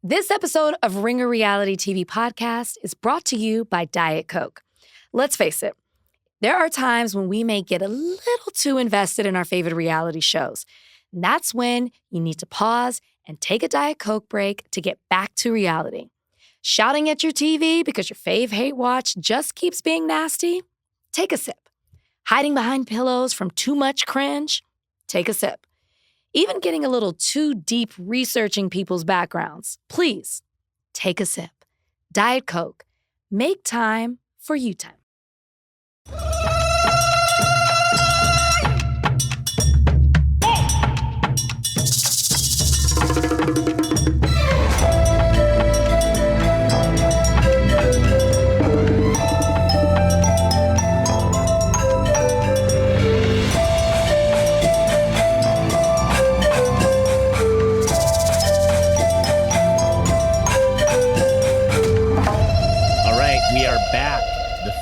This episode of Ringer Reality TV Podcast is brought to you by Diet Coke. Let's face it, there are times when we may get a little too invested in our favorite reality shows. And that's when you need to pause and take a Diet Coke break to get back to reality. Shouting at your TV because your fave hate watch just keeps being nasty? Take a sip. Hiding behind pillows from too much cringe? Take a sip. Even getting a little too deep researching people's backgrounds? Please, take a sip. Diet Coke. Make time for you time.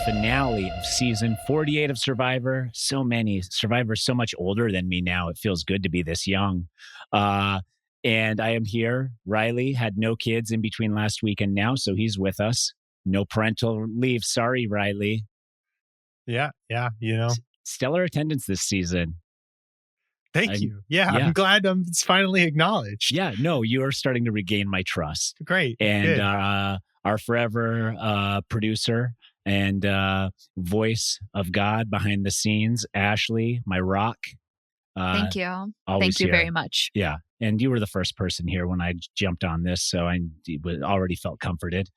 Finale of season 48 of Survivor. So many. Survivor's so much older than me now. It feels good to be this young. And I am here. Riley had no kids in between last week and now, so he's with us. No parental leave. Sorry, Riley. Yeah, you know. Stellar attendance this season. Thank you. Yeah, I'm glad it's finally acknowledged. Yeah, no, you are starting to regain my trust. Great. And our forever producer and voice of God behind the scenes, Ashleigh, my rock. Thank you. Thank you very much. Yeah. And you were the first person here when I jumped on this, so I already felt comforted.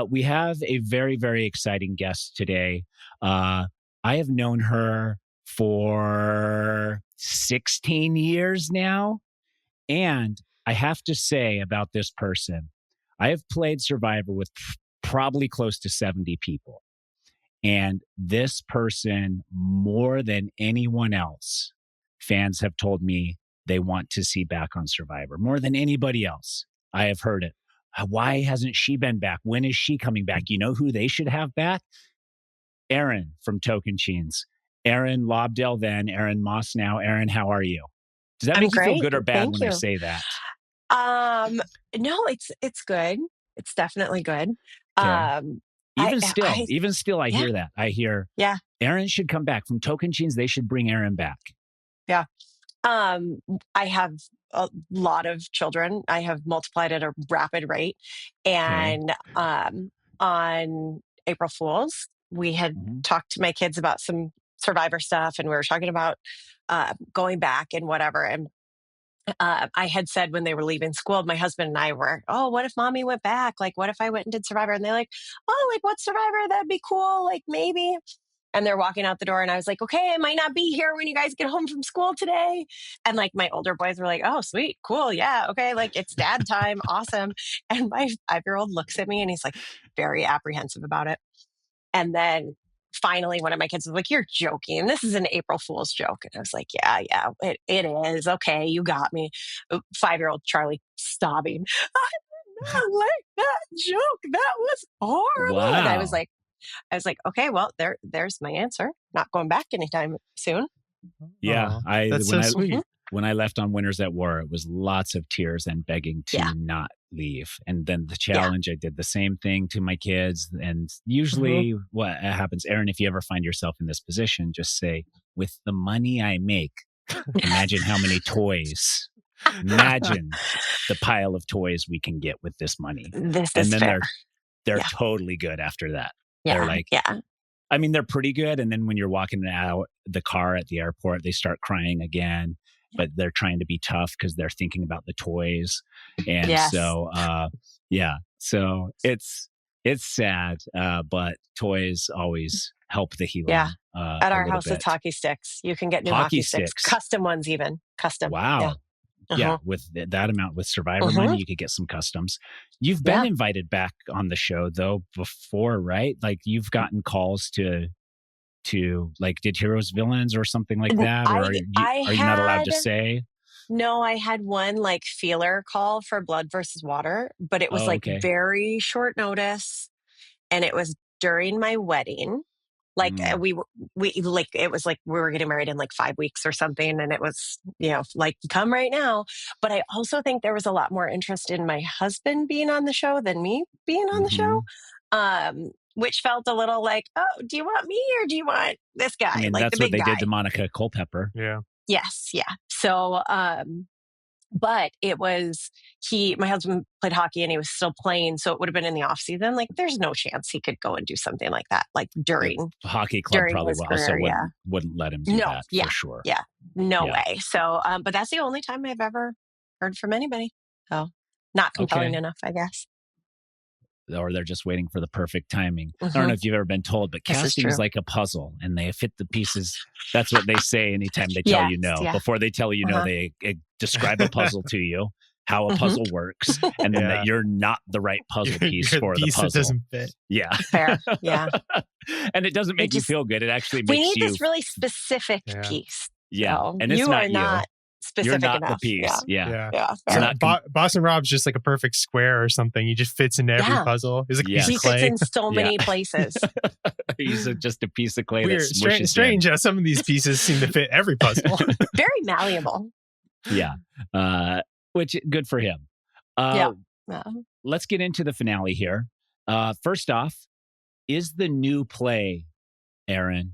We have a very, very exciting guest today. I have known her for 16 years now. And I have to say about this person, I have played Survivor with probably close to 70 people. And this person, more than anyone else, fans have told me they want to see back on Survivor. More than anybody else. I have heard it. Why hasn't she been back? When is she coming back? You know who they should have back? Erin from Tocantins. Erin Lobdell then, Erin Moss now. Erin, how are you? Does that make you feel good or bad when I say that? No, it's good. It's definitely good. Okay. Even still, I hear that. I hear, Erin should come back. From Tocantins, they should bring Erin back. Yeah. I have a lot of children. I have multiplied at a rapid rate. And on April Fool's, we had talked to my kids about some Survivor stuff, and we were talking about going back and whatever. And I had said when they were leaving school, my husband and I were, what if mommy went back? Like, what if I went and did Survivor? And they're like, what's Survivor? That'd be cool. Like, maybe. And they're walking out the door and I was like, okay, I might not be here when you guys get home from school today. And like my older boys were like, oh, sweet, cool. Yeah. Okay. Like it's dad time. Awesome. And my 5-year-old looks at me and he's like very apprehensive about it. And then finally, one of my kids was like, you're joking. This is an April Fool's joke. And I was like, yeah, it is. Okay, you got me. 5-year-old Charlie sobbing. I did not like that joke. That was horrible. Wow. And I was like, okay, well, there's my answer. Not going back anytime soon. Yeah. That's so sweet. When I left on Winners at War, it was lots of tears and begging to not leave. And then the challenge, I did the same thing to my kids. And usually what happens, Erin, if you ever find yourself in this position, just say, with the money I make, imagine how many toys. Imagine the pile of toys we can get with this money. They're totally good after that. Yeah. They're like, I mean, they're pretty good. And then when you're walking out the car at the airport, they start crying again. But they're trying to be tough because they're thinking about the toys. And so it's sad, but toys always help the healing. Yeah. At our house, it's hockey sticks. You can get new hockey sticks. Custom ones even. Custom. Wow. Yeah. With that amount with Survivor money, you could get some customs. You've been invited back on the show, though, before, right? Like you've gotten calls to like, did Heroes Villains or something like that? Or are you not allowed to say? No, I had one like feeler call for Blood versus Water, but it was very short notice. And it was during my wedding. Like we like, it was like we were getting married in like 5 weeks or something. And it was, like, come right now. But I also think there was a lot more interest in my husband being on the show than me being on the show. Which felt a little like, oh, do you want me or do you want this guy? I mean, like that's the what big they guy. did to Monica Culpepper. Yeah. Yes. Yeah. So, but it was, my husband played hockey and he was still playing. So it would have been in the off season. Like there's no chance he could go and do something like that. Like during the hockey club during probably his also career, wouldn't let him do that for sure. Yeah. No way. So, but that's the only time I've ever heard from anybody. So not compelling enough, I guess. Or they're just waiting for the perfect timing. I don't know if you've ever been told, but casting is like a puzzle and they fit the pieces. That's what they say anytime they tell you no. Before they tell you no, they describe a puzzle to you, how a puzzle works, and then that you're not the right puzzle piece for the puzzle. That doesn't fit. Yeah. Fair. Yeah. And it doesn't make you feel good. It actually makes we need you... this really specific piece. Yeah. So and it's you not are not specific You're not enough. the piece. Yeah. So Boston Rob's just like a perfect square or something. He just fits into every puzzle. He's like a piece of clay. He fits in so many places. He's just a piece of clay. Weird. Strange how some of these pieces seem to fit every puzzle. Very malleable. Yeah. Which, good for him. Let's get into the finale here. First off, is the new play, Erin,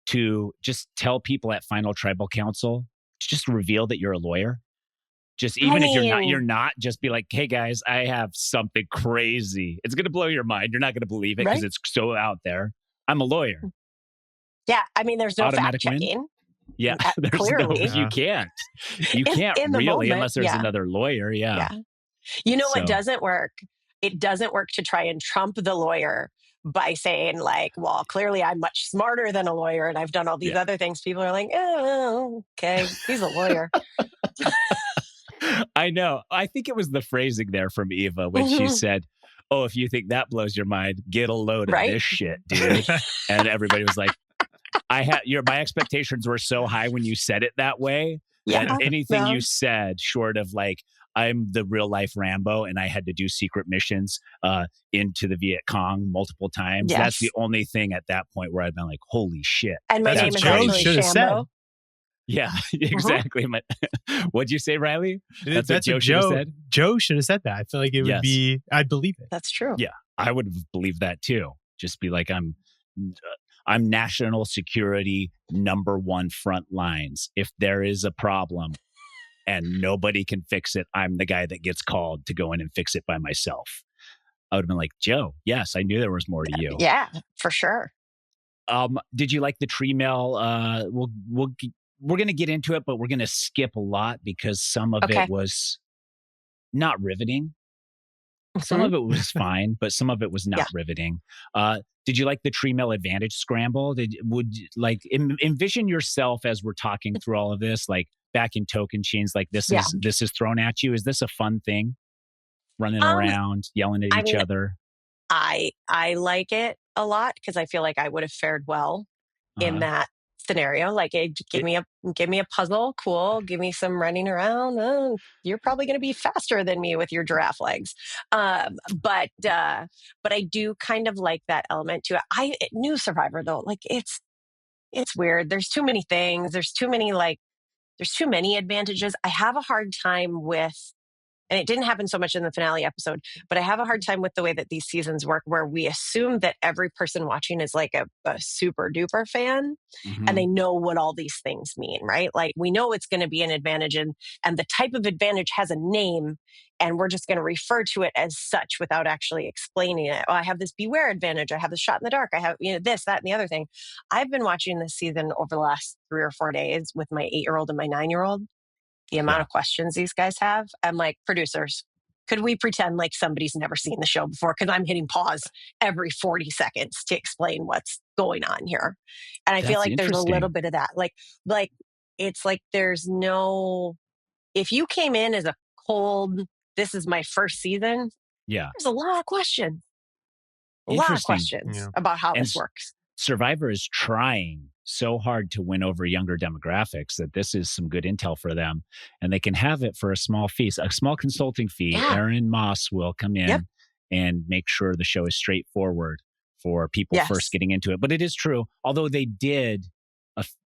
to just tell people at Final Tribal Council, to just reveal that you're a lawyer? Just even if you're not, just be like, hey guys, I have something crazy. It's going to blow your mind. You're not going to believe it because it's so out there. I'm a lawyer. Yeah. I mean, there's no fact checking. Yeah. Clearly. You can't. You can't really moment, unless there's another lawyer. Yeah. You know what doesn't work? It doesn't work to try and trump the lawyer by saying like, well, clearly I'm much smarter than a lawyer and I've done all these other things. People are like, oh, okay, he's a lawyer. I know. I think it was the phrasing there from Eva when she said, oh, if you think that blows your mind, get a load of this shit, dude. And everybody was like, my expectations were so high when you said it that way that anything you said short of like, I'm the real life Rambo and I had to do secret missions into the Viet Cong multiple times. Yes. That's the only thing at that point where I've been like, holy shit. And my name is actually Shambo. Yeah, exactly. What'd you say, Riley? That's what Joe should have said. Joe should have said that. I feel like it would be, I'd believe it. That's true. Yeah, I would have believed that too. Just be like, I'm national security #1 front lines. If there is a problem and nobody can fix it, I'm the guy that gets called to go in and fix it by myself. I would have been like, Joe, yes, I knew there was more to you. Yeah, for sure. Did you like the tree mail? We're going to get into it, but we're going to skip a lot because some of it was not riveting. Some of it was fine, but some of it was not riveting. Did you like the tree mail advantage scramble? Would envision yourself as we're talking through all of this, like back in Tocantins, like this is thrown at you? Is this a fun thing? Running around, yelling at each other? I like it a lot because I feel like I would have fared well in that scenario. Like, hey, give me a puzzle, cool. Give me some running around. You're probably going to be faster than me with your giraffe legs. But I do kind of like that element to it. New Survivor though, like it's weird. There's too many things. There's too many advantages. I have a hard time with. And it didn't happen so much in the finale episode, but I have a hard time with the way that these seasons work, where we assume that every person watching is like a super duper fan and they know what all these things mean, right? Like we know it's going to be an advantage and the type of advantage has a name and we're just going to refer to it as such without actually explaining it. Oh, I have this beware advantage. I have the shot in the dark. I have, this, that, and the other thing. I've been watching this season over the last 3 or 4 days with my 8-year-old and my 9-year-old. The amount of questions these guys have. I'm like, producers, could we pretend like somebody's never seen the show before? Because I'm hitting pause every 40 seconds to explain what's going on here. And I feel like there's a little bit of that. Like it's like there's no, if you came in as a cold, this is my first season. Yeah. There's a lot of questions. A lot of questions about how this works. Survivor is trying so hard to win over younger demographics that this is some good intel for them. And they can have it for a small fee, a small consulting fee. Yeah. Erin Moss will come in and make sure the show is straightforward for people first getting into it. But it is true, although they did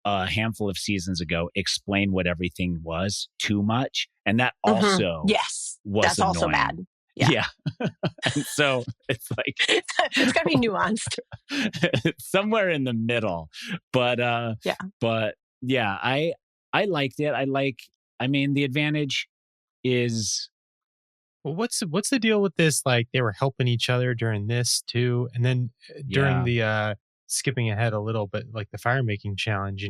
a handful of seasons ago explain what everything was too much. And that also was that's annoying. also bad. Yeah. And so it's like it's got to be nuanced. somewhere in the middle. But yeah, I liked it. I mean, the advantage is, well, what's the deal with this? Like, they were helping each other during this too, and then during the skipping ahead a little, but like the fire making challenge,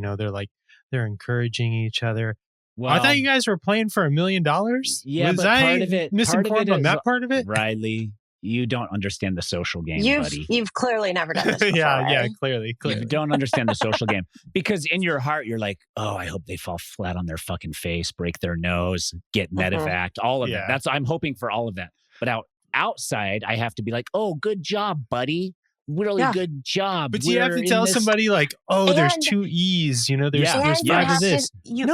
they're encouraging each other. Well, I thought you guys were playing for $1 million. Yeah, but part of it misinformed on that part of it? Riley, you don't understand the social game, buddy. You've clearly never done this before. Yeah, clearly. You don't understand the social game, because in your heart you're like, oh, I hope they fall flat on their fucking face, break their nose, get medevaced, all of that. I'm hoping for all of that. But outside, I have to be like, oh, good job, buddy. Really good job. But you have to tell somebody like, oh, there's 2 E's, there's 5 of this. You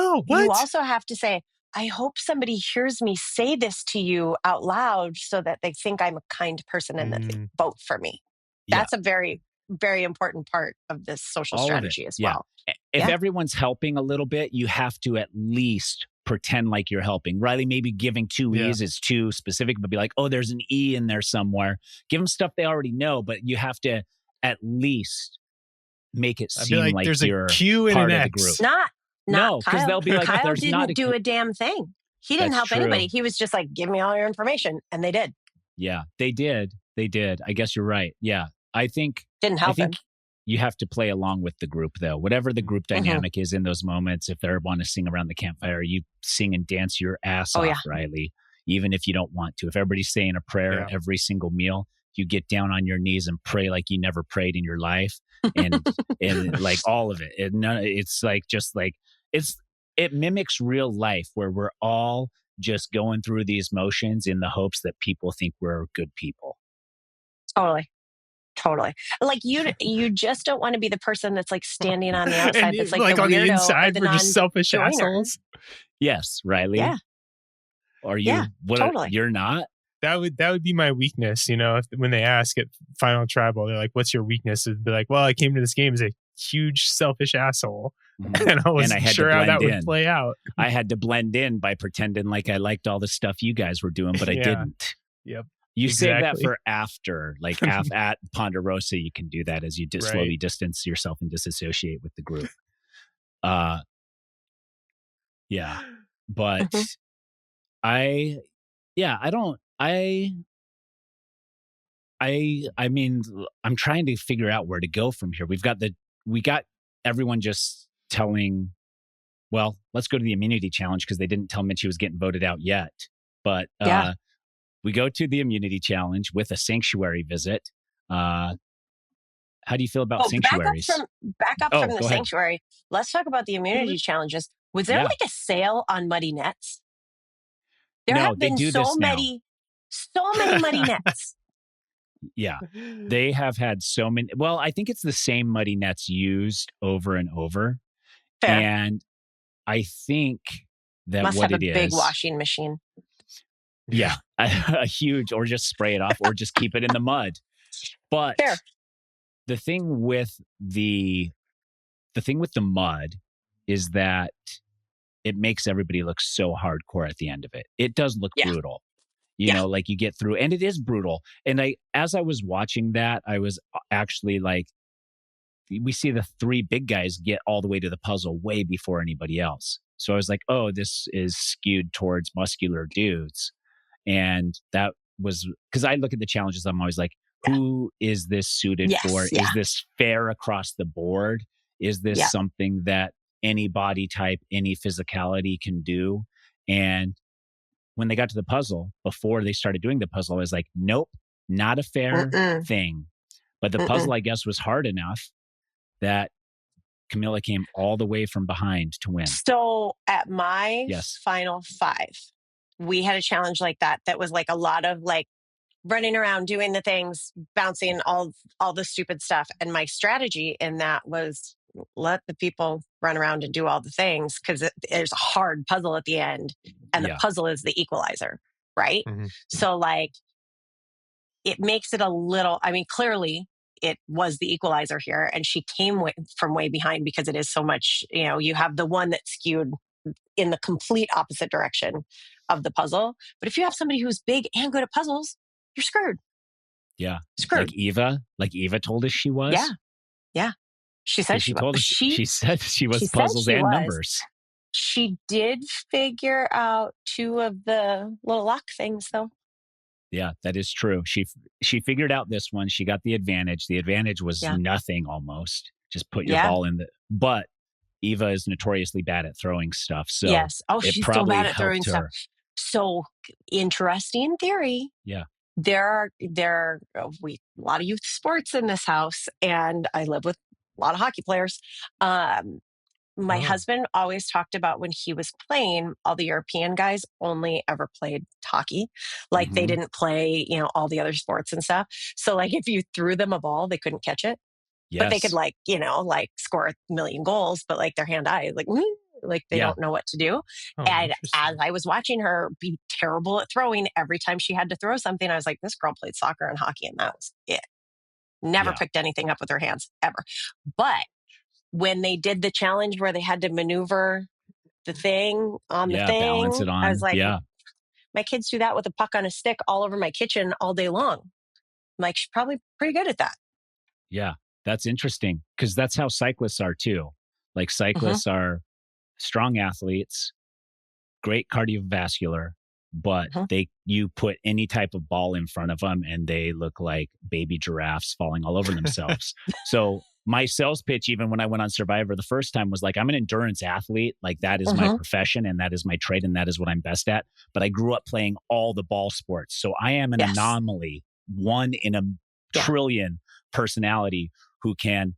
also have to say, I hope somebody hears me say this to you out loud so that they think I'm a kind person and that they vote for me. That's a very, very important part of this social strategy as well. If everyone's helping a little bit, you have to at least pretend like you're helping. Riley, maybe giving 2 E's is too specific, but be like, oh, there's an E in there somewhere. Give them stuff they already know, but you have to at least make it seem like there's you're a Q and part an of the X. group. No, because they'll be like, Kyle there's didn't not a do a damn thing. He didn't help anybody. He was just like, give me all your information. And they did. Yeah, they did. I guess you're right. Yeah. I think didn't help him. You have to play along with the group, though. Whatever the group dynamic is in those moments, if they want to sing around the campfire, you sing and dance your ass off, Riley, even if you don't want to. If everybody's saying a prayer every single meal, you get down on your knees and pray like you never prayed in your life, and like all of it. It's like it mimics real life, where we're all just going through these motions in the hopes that people think we're good people. Totally. Like you just don't want to be the person that's like standing on the outside. That's like the on weirdo the inside, or we're just selfish assholes. Yes, Riley. Yeah. Are you? Totally. You're not? That would be my weakness. When they ask at Final Tribal, they're like, "What's your weakness?" It'd be like, "Well, I came to this game as a huge selfish asshole, and I wasn't sure how that would play out." I had to blend in by pretending like I liked all the stuff you guys were doing, but I didn't. Yep. You save that for after, like at Ponderosa, you can do that as you slowly distance yourself and disassociate with the group. Yeah. But I mean, I'm trying to figure out where to go from here. We got everyone just telling, well, let's go to the immunity challenge, because they didn't tell Mitchie was getting voted out yet. But we go to the immunity challenge with a sanctuary visit. How do you feel about sanctuaries? Back up from the sanctuary. Let's talk about the immunity challenges. Was there like a sale on muddy nets? There have been so many muddy nets. Yeah, they have had so many. Well, I think it's the same muddy nets used over and over. Fair. And I think that must what have it a is, big washing machine. Yeah, a huge, or just spray it off, or just keep it in the mud. But the thing with the mud is that it makes everybody look so hardcore at the end of it. It does look brutal. You know, like you get through, and it is brutal. And as I was watching that, I was actually like, we see the 3 big guys get all the way to the puzzle way before anybody else. So I was like, oh, this is skewed towards muscular dudes. And that was because I look at the challenges, I'm always like, who is this suited for? Is this fair across the board? Is this something that any body type, any physicality can do? And when they got to the puzzle, before they started doing the puzzle, I was like, nope, not a fair thing. But the puzzle, I guess, was hard enough that Camilla came all the way from behind to win. So at my final 5, we had a challenge like that was like a lot of like running around, doing the things, bouncing all the stupid stuff. And my strategy in that was let the people run around and do all the things, because there's a hard puzzle at the end, and the puzzle is the equalizer, right? So like it makes it a little, I mean, clearly it was the equalizer here. And she came from way behind because it is so much, you have the one that's skewed in the complete opposite direction of the puzzle. But if you have somebody who's big and good at puzzles, you're screwed. Yeah. Screwed. Like Eva told us she was. Yeah. Yeah. She said she told was. us she said she was puzzles and numbers. She did figure out 2 of the little lock things, though. Yeah, that is true. She figured out this one. She got the advantage. The advantage was nothing almost. Just put your ball in but Eva is notoriously bad at throwing stuff. So yes. Oh, she's so bad at throwing stuff. So interesting theory. Yeah. There are a lot of youth sports in this house, and I live with a lot of hockey players. My husband always talked about when he was playing, all the European guys only ever played hockey. Like they didn't play, all the other sports and stuff. So like if you threw them a ball, they couldn't catch it. Yes. But they could score 1 million goals, but like their hand-eye, like they don't know what to do. And as I was watching her be terrible at throwing, every time she had to throw something, I was like, this girl played soccer and hockey, and that was it. Never picked anything up with her hands ever. But when they did the challenge where they had to maneuver the thing on the thing, balance it on. I was like, my kids do that with a puck on a stick all over my kitchen all day long. I'm like, she's probably pretty good at that. Yeah, that's interesting because that's how cyclists are too. Like cyclists are strong athletes, great cardiovascular, but you put any type of ball in front of them and they look like baby giraffes falling all over themselves. So my sales pitch, even when I went on Survivor the first time, was like, I'm an endurance athlete. Like that is my profession and that is my trade and that is what I'm best at. But I grew up playing all the ball sports. So I am an anomaly, 1 in a trillion personality who can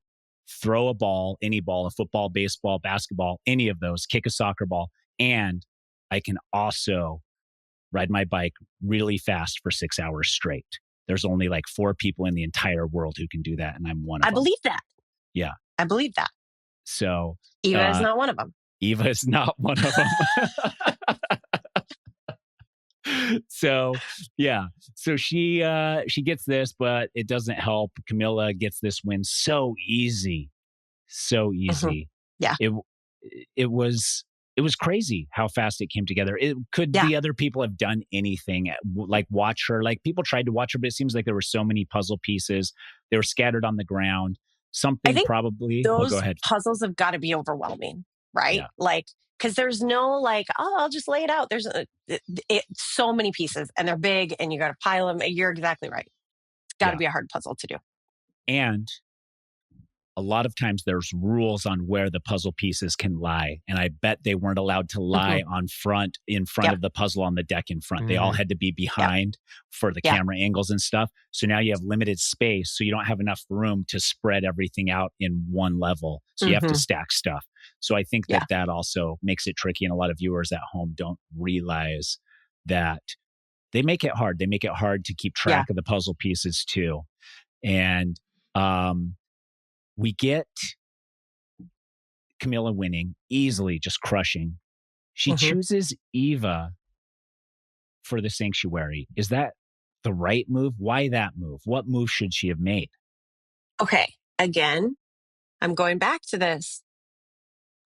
throw a ball, any ball, a football, baseball, basketball, any of those, kick a soccer ball. And I can also ride my bike really fast for 6 hours straight. There's only like 4 people in the entire world who can do that. And I'm one of them. I believe that. Yeah. I believe that. So Eva is not one of them. Eva is not one of them. So she gets this, but it doesn't help. Camilla gets this win so easy. Yeah. It was crazy how fast it came together. Could the other people have done anything like watch her? Like people tried to watch her, but it seems like there were so many puzzle pieces. They were scattered on the ground. Something I think probably. Those go ahead. puzzles have got to be overwhelming, right? Yeah. Like, because there's no like, I'll just lay it out. There's so many pieces and they're big and you got to pile them. You're exactly right. It's got to be a hard puzzle to do. And a lot of times there's rules on where the puzzle pieces can lie. And I bet they weren't allowed to lie in front of the puzzle on the deck in front. They all had to be behind for the camera angles and stuff. So now you have limited space. So you don't have enough room to spread everything out in one level. So you have to stack stuff. So I think that also makes it tricky. And a lot of viewers at home don't realize that they make it hard. They make it hard to keep track of the puzzle pieces too. And, we get Camilla winning easily, just crushing. She chooses Eva for the sanctuary. Is that the right move? Why that move? What move should she have made? Okay. Again, I'm going back to this.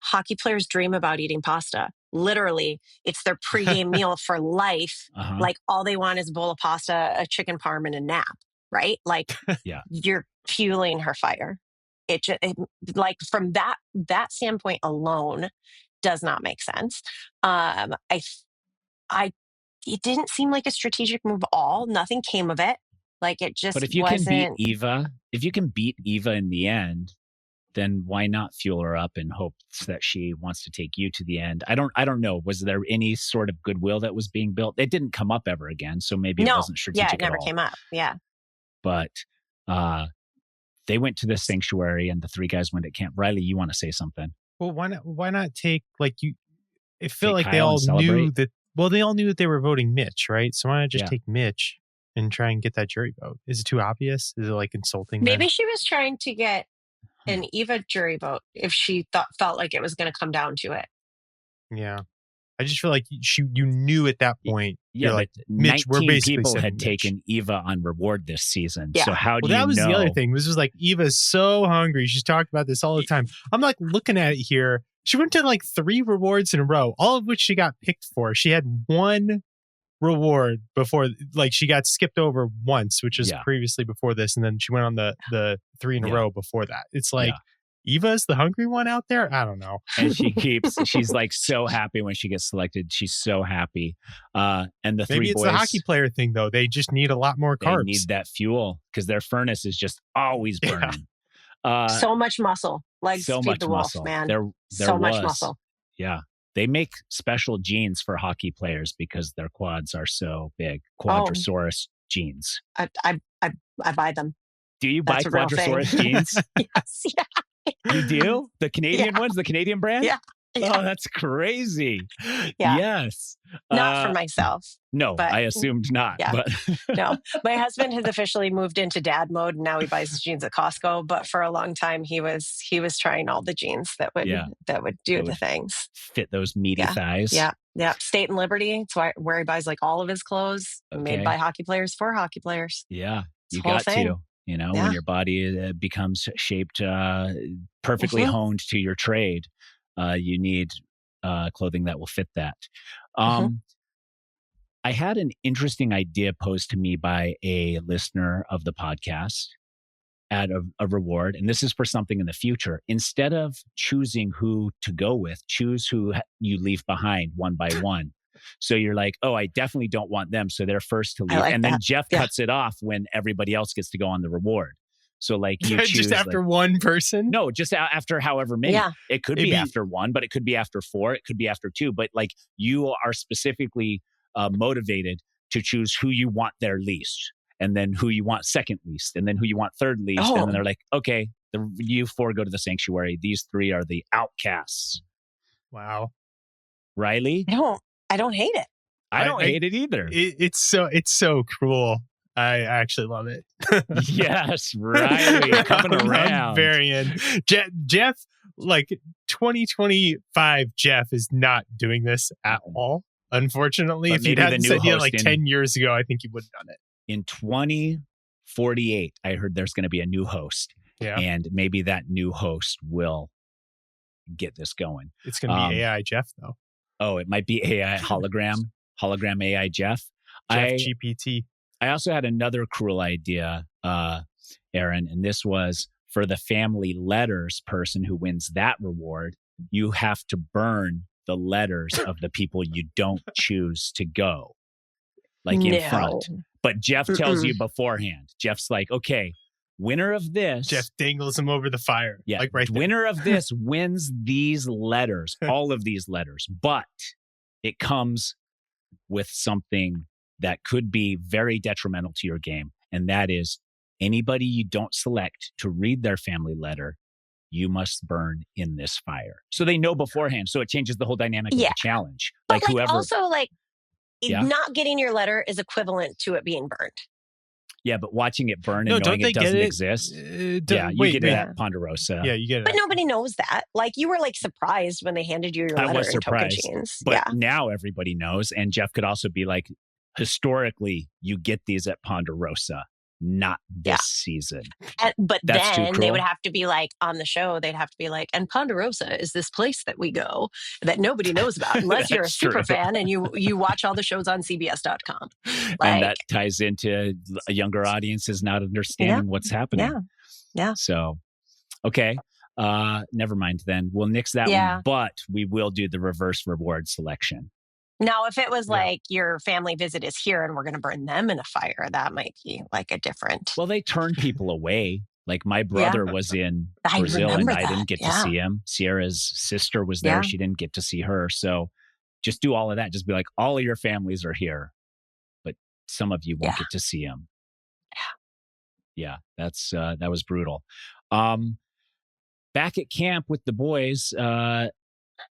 Hockey players dream about eating pasta. Literally, it's their pregame meal for life. Like all they want is a bowl of pasta, a chicken parm, and a nap, right? Like you're fueling her fire. It like from that standpoint alone does not make sense. It didn't seem like a strategic move at all. Nothing came of it. Like it just. But if you can beat Eva in the end, then why not fuel her up in hopes that she wants to take you to the end? I don't know. Was there any sort of goodwill that was being built? It didn't come up ever again, so maybe it wasn't strategic at all. Yeah, it never came up. Yeah. But they went to the sanctuary and the 3 guys went at camp. Riley, you want to say something? Well, why not take it felt like they all knew that. Well, they all knew that they were voting Mitch, right? So why not just take Mitch and try and get that jury vote? Is it too obvious? Is it like insulting? Maybe she was trying to get an Eva jury vote if she felt like it was going to come down to it. Yeah. I just feel like you knew at that point Yeah, but like, Mitch, we're 19 basically people had sending Mitch. taken Eva on reward this season. Yeah. So how do Well, that you was know? the other thing. This was like, Eva's so hungry. She's talked about this all the time. I'm like looking at it here. She went to like 3 rewards in a row, all of which she got picked for. She had 1 reward before, like she got skipped over once, which was previously before this. And then she went on the 3 in a row before that. It's like, Eva's the hungry one out there? I don't know. And she's like so happy when she gets selected. She's so happy. And the Maybe 3 it's boys. the hockey player thing, though. They just need a lot more carbs. They need that fuel because their furnace is just always burning. So much muscle. Legs so feed much the wolf, muscle. man. There so was. much muscle. Yeah. They make special jeans for hockey players because their quads are so big. Quadrosaurus jeans. I buy them. Do you buy Quadrosaurus jeans? Yes. Yeah. You do? The Canadian ones? The Canadian brand? Yeah. Oh, that's crazy. Yeah. Yes. Not for myself. No, but, I assumed not. Yeah. But No, my husband has officially moved into dad mode, and now he buys his jeans at Costco. But for a long time, he was trying all the jeans that would do the things. Fit those meaty thighs. Yeah. Yeah. State and Liberty. It's where he buys like all of his clothes made by hockey players for hockey players. Yeah. You got to. You know, when your body becomes shaped perfectly honed to your trade, you need clothing that will fit that. I had an interesting idea posed to me by a listener of the podcast at a reward, and this is for something in the future. Instead of choosing who to go with, choose who you leave behind one by one. So you're like, oh, I definitely don't want them. So they're first to leave. And then Jeff cuts it off when everybody else gets to go on the reward. So like you choose just after one person? No, just after however many. Yeah. It could be after 1, but it could be after 4. It could be after 2. But like you are specifically motivated to choose who you want there least, and then who you want second least, and then who you want third least. And then they're like, okay, you 4 go to the sanctuary. These 3 are the outcasts. Wow. Riley? I don't hate it. I don't hate it either. It's so cruel. I actually love it. Yes, Riley coming around. Very in. Jeff, like 2025, Jeff is not doing this at all. Unfortunately, if you'd had this idea like 10 years ago, I think he would have done it. In 2048, I heard there's going to be a new host. Yeah. And maybe that new host will get this going. It's going to be AI Jeff, though. Oh, it might be AI hologram AI Jeff. GPT. I also had another cruel idea, Erin, and this was for the family letters person who wins that reward. You have to burn the letters of the people you don't choose to go, like in front. But Jeff tells you beforehand. Jeff's like, okay, winner of this. Jeff dangles him over the fire. Yeah, like right there. Winner of this wins these letters, all of these letters. But it comes with something that could be very detrimental to your game. And that is anybody you don't select to read their family letter, you must burn in this fire. So they know beforehand. So it changes the whole dynamic of the challenge. But like whoever. Also, like, not getting your letter is equivalent to it being burned. Yeah, but watching it burn and knowing it doesn't exist. You get it at Ponderosa. Yeah, you get it. But nobody knows that. Like, you were like surprised when they handed you your letter. I was surprised. But now everybody knows. And Jeff could also be like, historically, you get these at Ponderosa, not this season. But then they would have to be like, on the show, they'd have to be like, and Ponderosa is this place that we go that nobody knows about unless you're a super fan and you watch all the shows on CBS.com. And that ties into a younger audiences not understanding what's happening. Yeah. So, okay. Never mind then. We'll nix that one, but we will do the reverse reward selection. Now, if it was like your family visit is here and we're going to burn them in a fire, that might be like a different. Well, they turn people away. Like my brother was in Brazil and I didn't get to see him. Sierra's sister was there. She didn't get to see her. So just do all of that. Just be like, all of your families are here, but some of you won't get to see them. Yeah, that was brutal. Back at camp with the boys,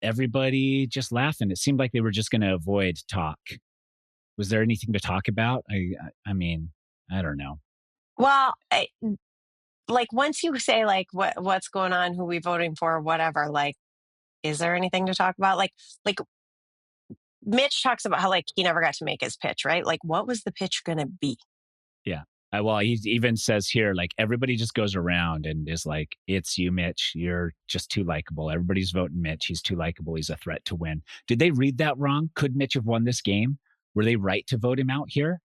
everybody just laughing. It seemed like they were just going to avoid talk. Was there anything to talk about? I mean, I don't know. Well, like once you say like what's going on, who we voting for, whatever, like, is there anything to talk about? Like Mitch talks about how like he never got to make his pitch, right? Like, what was the pitch going to be? Yeah. Well, he even says here, like, everybody just goes around and is like, it's you, Mitch. You're just too likable. Everybody's voting Mitch. He's too likable. He's a threat to win. Did they read that wrong? Could Mitch have won this game? Were they right to vote him out here?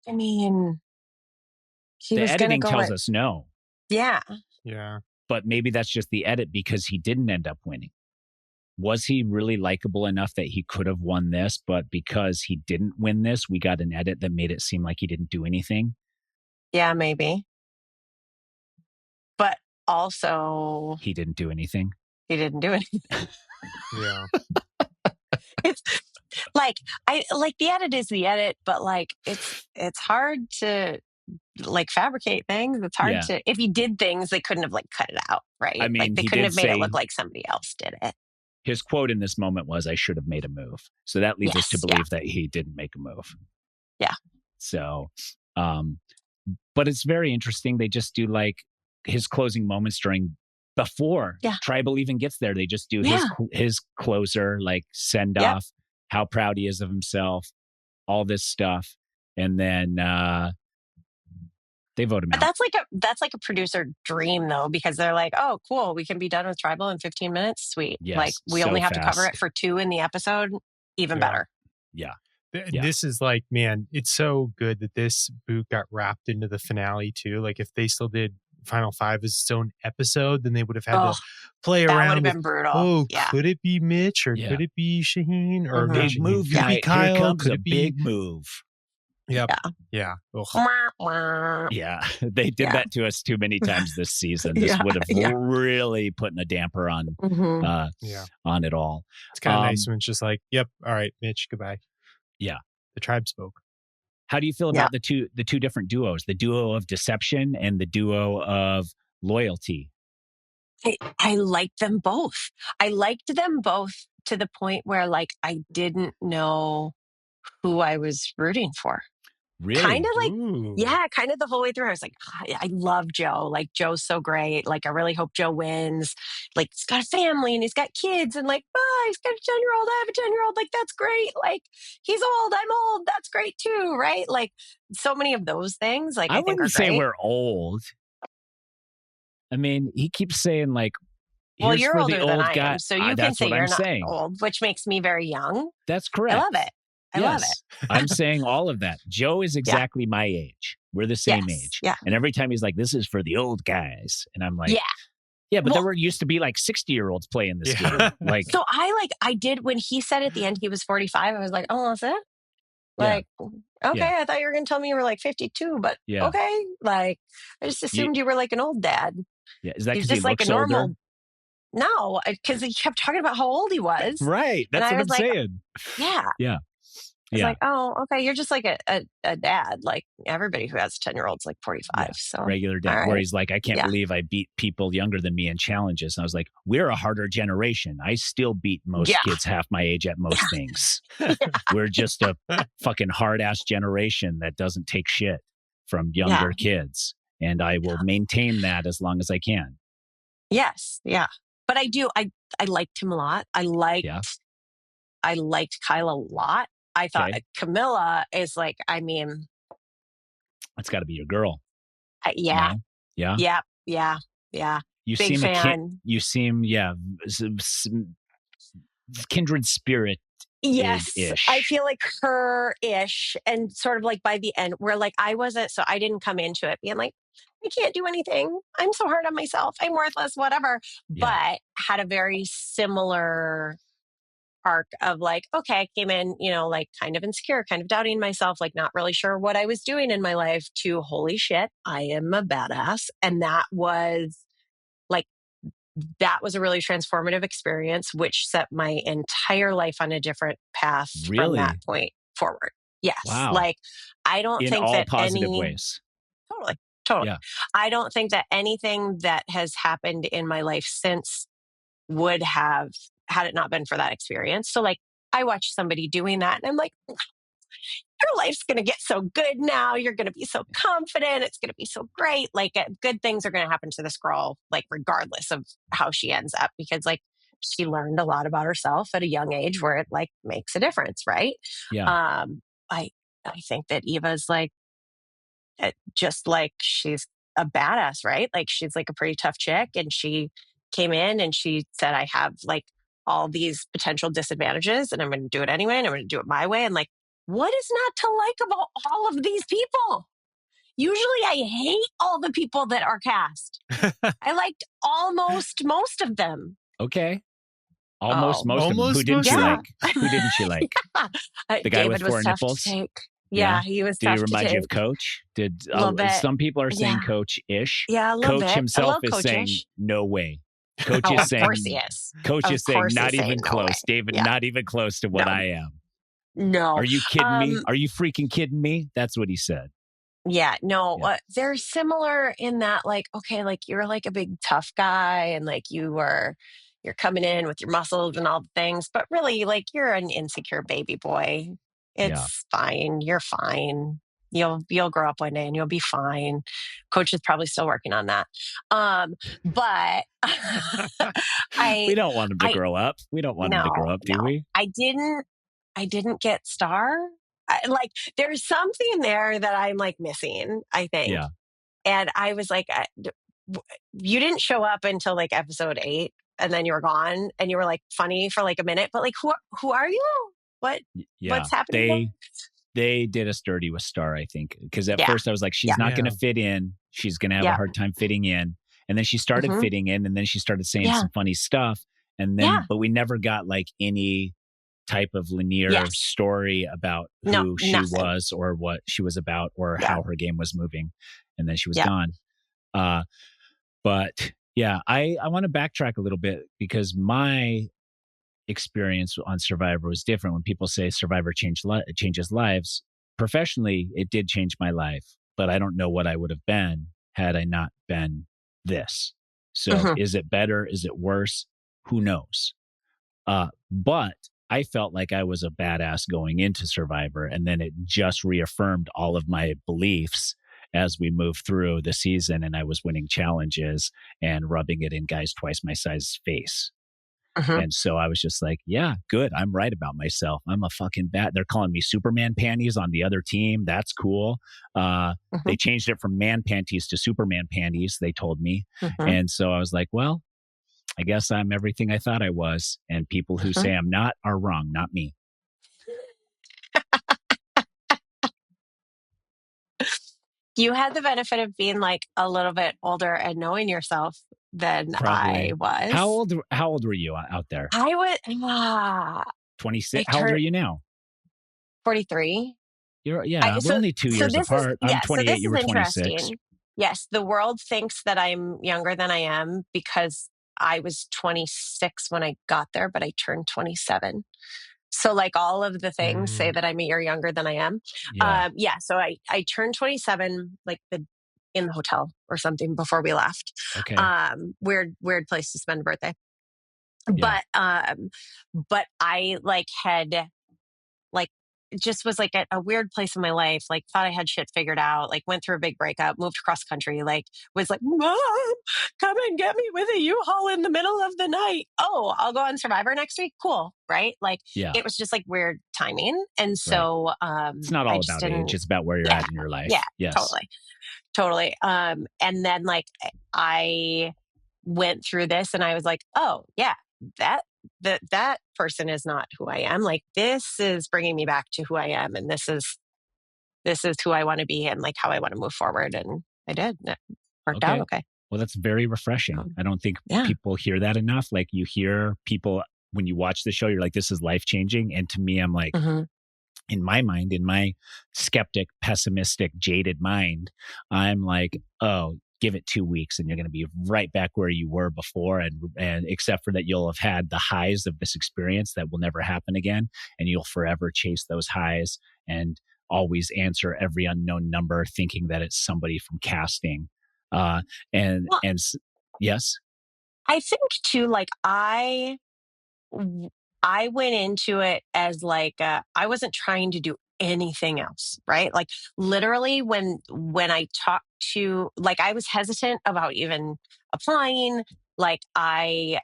I mean, the editing tells us no. Yeah. Yeah. But maybe that's just the edit because he didn't end up winning. Was he really likable enough that he could have won this? But because he didn't win this, we got an edit that made it seem like he didn't do anything. Yeah, maybe. But also, he didn't do anything. He didn't do anything. Yeah. It's like the edit is the edit, but like it's hard to like fabricate things. It's hard to, if he did things, they couldn't have like cut it out, right? I mean, like they couldn't have made it look like somebody else did it. His quote in this moment was, "I should have made a move." So that leads us to believe that he didn't make a move. Yeah. So, but it's very interesting. They just do like his closing moments before Tribal even gets there. They just do his closer, like send off, how proud he is of himself, all this stuff. And then they vote him out. That's like a producer dream though, because they're like, oh, cool, we can be done with Tribal in 15 minutes. Sweet. Yes, like we only have to cover it for 2 in the episode. Even better. Yeah. This is like, man, it's so good that this boot got wrapped into the finale too. Like if they still did Final 5 as its own episode, then they would have had to play around. That would have been brutal. Oh, could it be Mitch or could it be Shaheen or big move? Could it be Kyle? Here comes could a it be big move? Yep. Yeah. Yeah. They did that to us too many times this season. This would have really put a damper on on it all. It's kind of nice when it's just like, yep, all right, Mitch, goodbye. Yeah. The tribe spoke. How do you feel about the two different duos, the duo of deception and the duo of loyalty? I liked them both. I liked them both to the point where like I didn't know who I was rooting for. Really? Kind of like, kind of the whole way through. I was like, I love Joe. Like, Joe's so great. Like, I really hope Joe wins. Like, he's got a family and he's got kids and like, he's got a 10-year-old. I have a 10-year-old. Like, that's great. Like, he's old. I'm old. That's great too. Right? Like, so many of those things. Like, I think wouldn't say we're old. I mean, he keeps saying like, well, you're older than I guy. am, so you can say you're not old, which makes me very young. That's correct. I love it. I love it. I'm saying all of that. Joe is exactly my age. We're the same age. Yeah. And every time he's like, this is for the old guys. And I'm like, but there used to be like 60-year-olds playing this game. Like, so I did, when he said at the end he was 45, I was like, oh, that's it? Like, okay, I thought you were going to tell me you were like 52, but okay. Like, I just assumed you were like an old dad. Yeah. Is that he's because just he like looks a normal older? No, because he kept talking about how old he was. Right. That's what I'm saying. Yeah. Yeah. It's like, oh, okay, you're just like a dad. Like everybody who has a 10-year-old's like 45. So regular dad, where he's like, I can't believe I beat people younger than me in challenges. And I was like, we're a harder generation. I still beat most kids half my age at most things. We're just a fucking hard ass generation that doesn't take shit from younger kids. And I will maintain that as long as I can. Yes. Yeah. But I do. I liked him a lot. I liked Kyle a lot. I thought Camilla is like, I mean, that's got to be your girl. Yeah. You know? Yeah. You Big seem fan. You seem kindred spirit. Yes, ish. I feel like her-ish, and sort of like by the end, where like I wasn't, so I didn't come into it being like, I can't do anything. I'm so hard on myself. I'm worthless, whatever. But had a very similar arc of like, okay, I came in, like kind of insecure, kind of doubting myself, like not really sure what I was doing in my life, to holy shit, I am a badass. And that was a really transformative experience, which set my entire life on a different path from that point forward. Yes. Wow. Like, I don't think all that positive ways. Totally. Yeah. I don't think that anything that has happened in my life since would have, had it not been for that experience. So like, I watched somebody doing that and I'm like, your life's going to get so good now. You're going to be so confident. It's going to be so great. Like good things are going to happen to this girl, like regardless of how she ends up, because like she learned a lot about herself at a young age where it like makes a difference, right? Yeah. I think that Eva's like, just like she's a badass, right? Like she's like a pretty tough chick, and she came in and she said, I have like all these potential disadvantages and I'm going to do it anyway, and I'm going to do it my way. And like, what is not to like about all of these people? Usually I hate all the people that are cast. I liked almost most of them. Okay. Almost most of them. Almost Who didn't most you of like? Who didn't you like? The guy David with four was tough nipples? to take. Yeah, he was Did tough he to remind you take. of Coach? Did A little bit. some people are saying Yeah. Coach-ish? Yeah, a little Coach bit. I himself love is saying Coach-ish. no way. Coach Oh, is of saying course he is. Coach Of is saying course not he's saying even no close. way. David, Yeah. not even close to what No. I am. No. Are you kidding me? Are you freaking kidding me? That's what he said. Yeah, no, Yeah. they're similar in that, like, okay, like you're like a big tough guy, and like you're coming in with your muscles and all the things, but really, like you're an insecure baby boy. Yeah. It's fine. You're fine. You'll grow up one day and you'll be fine. Coach is probably still working on that. But We don't want him to grow up. We don't want him to grow up, do we? I didn't get Star. Like there's something there that I'm like missing, I think. Yeah. And I was like, you didn't show up until like episode 8, and then you were gone, and you were like funny for like a minute, but like who are you? What's happening? They did us dirty with Star, I think, because at first I was like, she's not going to fit in. She's going to have a hard time fitting in. And then she started fitting in, and then she started saying some funny stuff. And then, but we never got like any type of linear story about who she was or what she was about or how her game was moving. And then she was gone. But yeah, I want to backtrack a little bit because my experience on Survivor was different. When people say Survivor changes lives, professionally, it did change my life, but I don't know what I would have been had I not been this. So is it better? Is it worse? Who knows? But I felt like I was a badass going into Survivor, and then it just reaffirmed all of my beliefs as we moved through the season, and I was winning challenges and rubbing it in guys twice my size face. And so I was just like, yeah, good. I'm right about myself. I'm a fucking bat. They're calling me Superman panties on the other team. That's cool. They changed it from man panties to Superman panties, they told me. And so I was like, well, I guess I'm everything I thought I was. And people who say I'm not are wrong, not me. You had the benefit of being like a little bit older and knowing yourself than I was. How old were you out there? I was 26. How old are you now? 43. We're only 2 years apart. I'm 28. You were 26. Yes, the world thinks that I'm younger than I am because I was 26 when I got there, but I turned 27. So like all of the things say that I'm a year younger than I am. So I turned 27 like in the hotel or something before we left. Okay. Weird place to spend a birthday. Yeah. But I like had like it just was like a weird place in my life, like thought I had shit figured out, like went through a big breakup, moved cross country, like was like, Mom, come and get me with a U-Haul in the middle of the night. Oh, I'll go on Survivor next week. Cool. Right. Like it was just like weird timing. And so it's not all about age, it's about where you're at in your life. Yeah, yes. Totally. And then like I went through this and I was like, oh yeah, that person is not who I am. Like this is bringing me back to who I am, and this is who I want to be and like how I want to move forward. And I did. It worked out okay. Well, that's very refreshing. I don't think people hear that enough. Like you hear people when you watch the show, you're like, this is life changing. And to me, I'm like, in my mind, in my skeptic, pessimistic, jaded mind, I'm like, oh, give it 2 weeks and you're going to be right back where you were before. And except for that, you'll have had the highs of this experience that will never happen again. And you'll forever chase those highs and always answer every unknown number, thinking that it's somebody from casting. Yes. I think too, like I went into it as like, I wasn't trying to do anything else, right? Like literally when I talked to, like, I was hesitant about even applying. Like I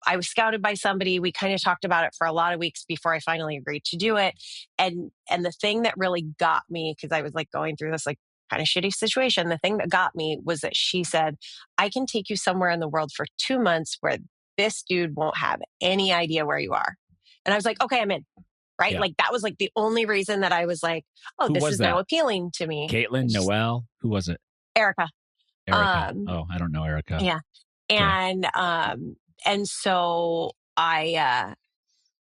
I was scouted by somebody. We kind of talked about it for a lot of weeks before I finally agreed to do it. And the thing that really got me, because I was like going through this like kind of shitty situation, the thing that got me was that she said, I can take you somewhere in the world for 2 months where this dude won't have any idea where you are. And I was like, okay, I'm in. Right. Yeah. Like that was like the only reason that I was like, oh, this is now appealing to me. Caitlin, Noelle, who was it? Erica. I don't know Erica. Yeah. And so I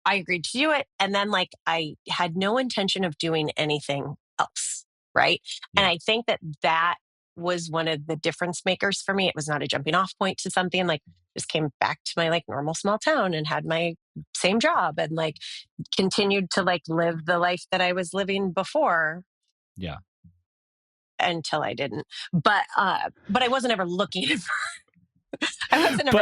agreed to do it. And then like I had no intention of doing anything else. Right. Yeah. And I think that was one of the difference makers for me. It was not a jumping off point to something, like just came back to my like normal small town and had my same job and like continued to like live the life that I was living before. Yeah. Until I didn't. But I wasn't ever looking for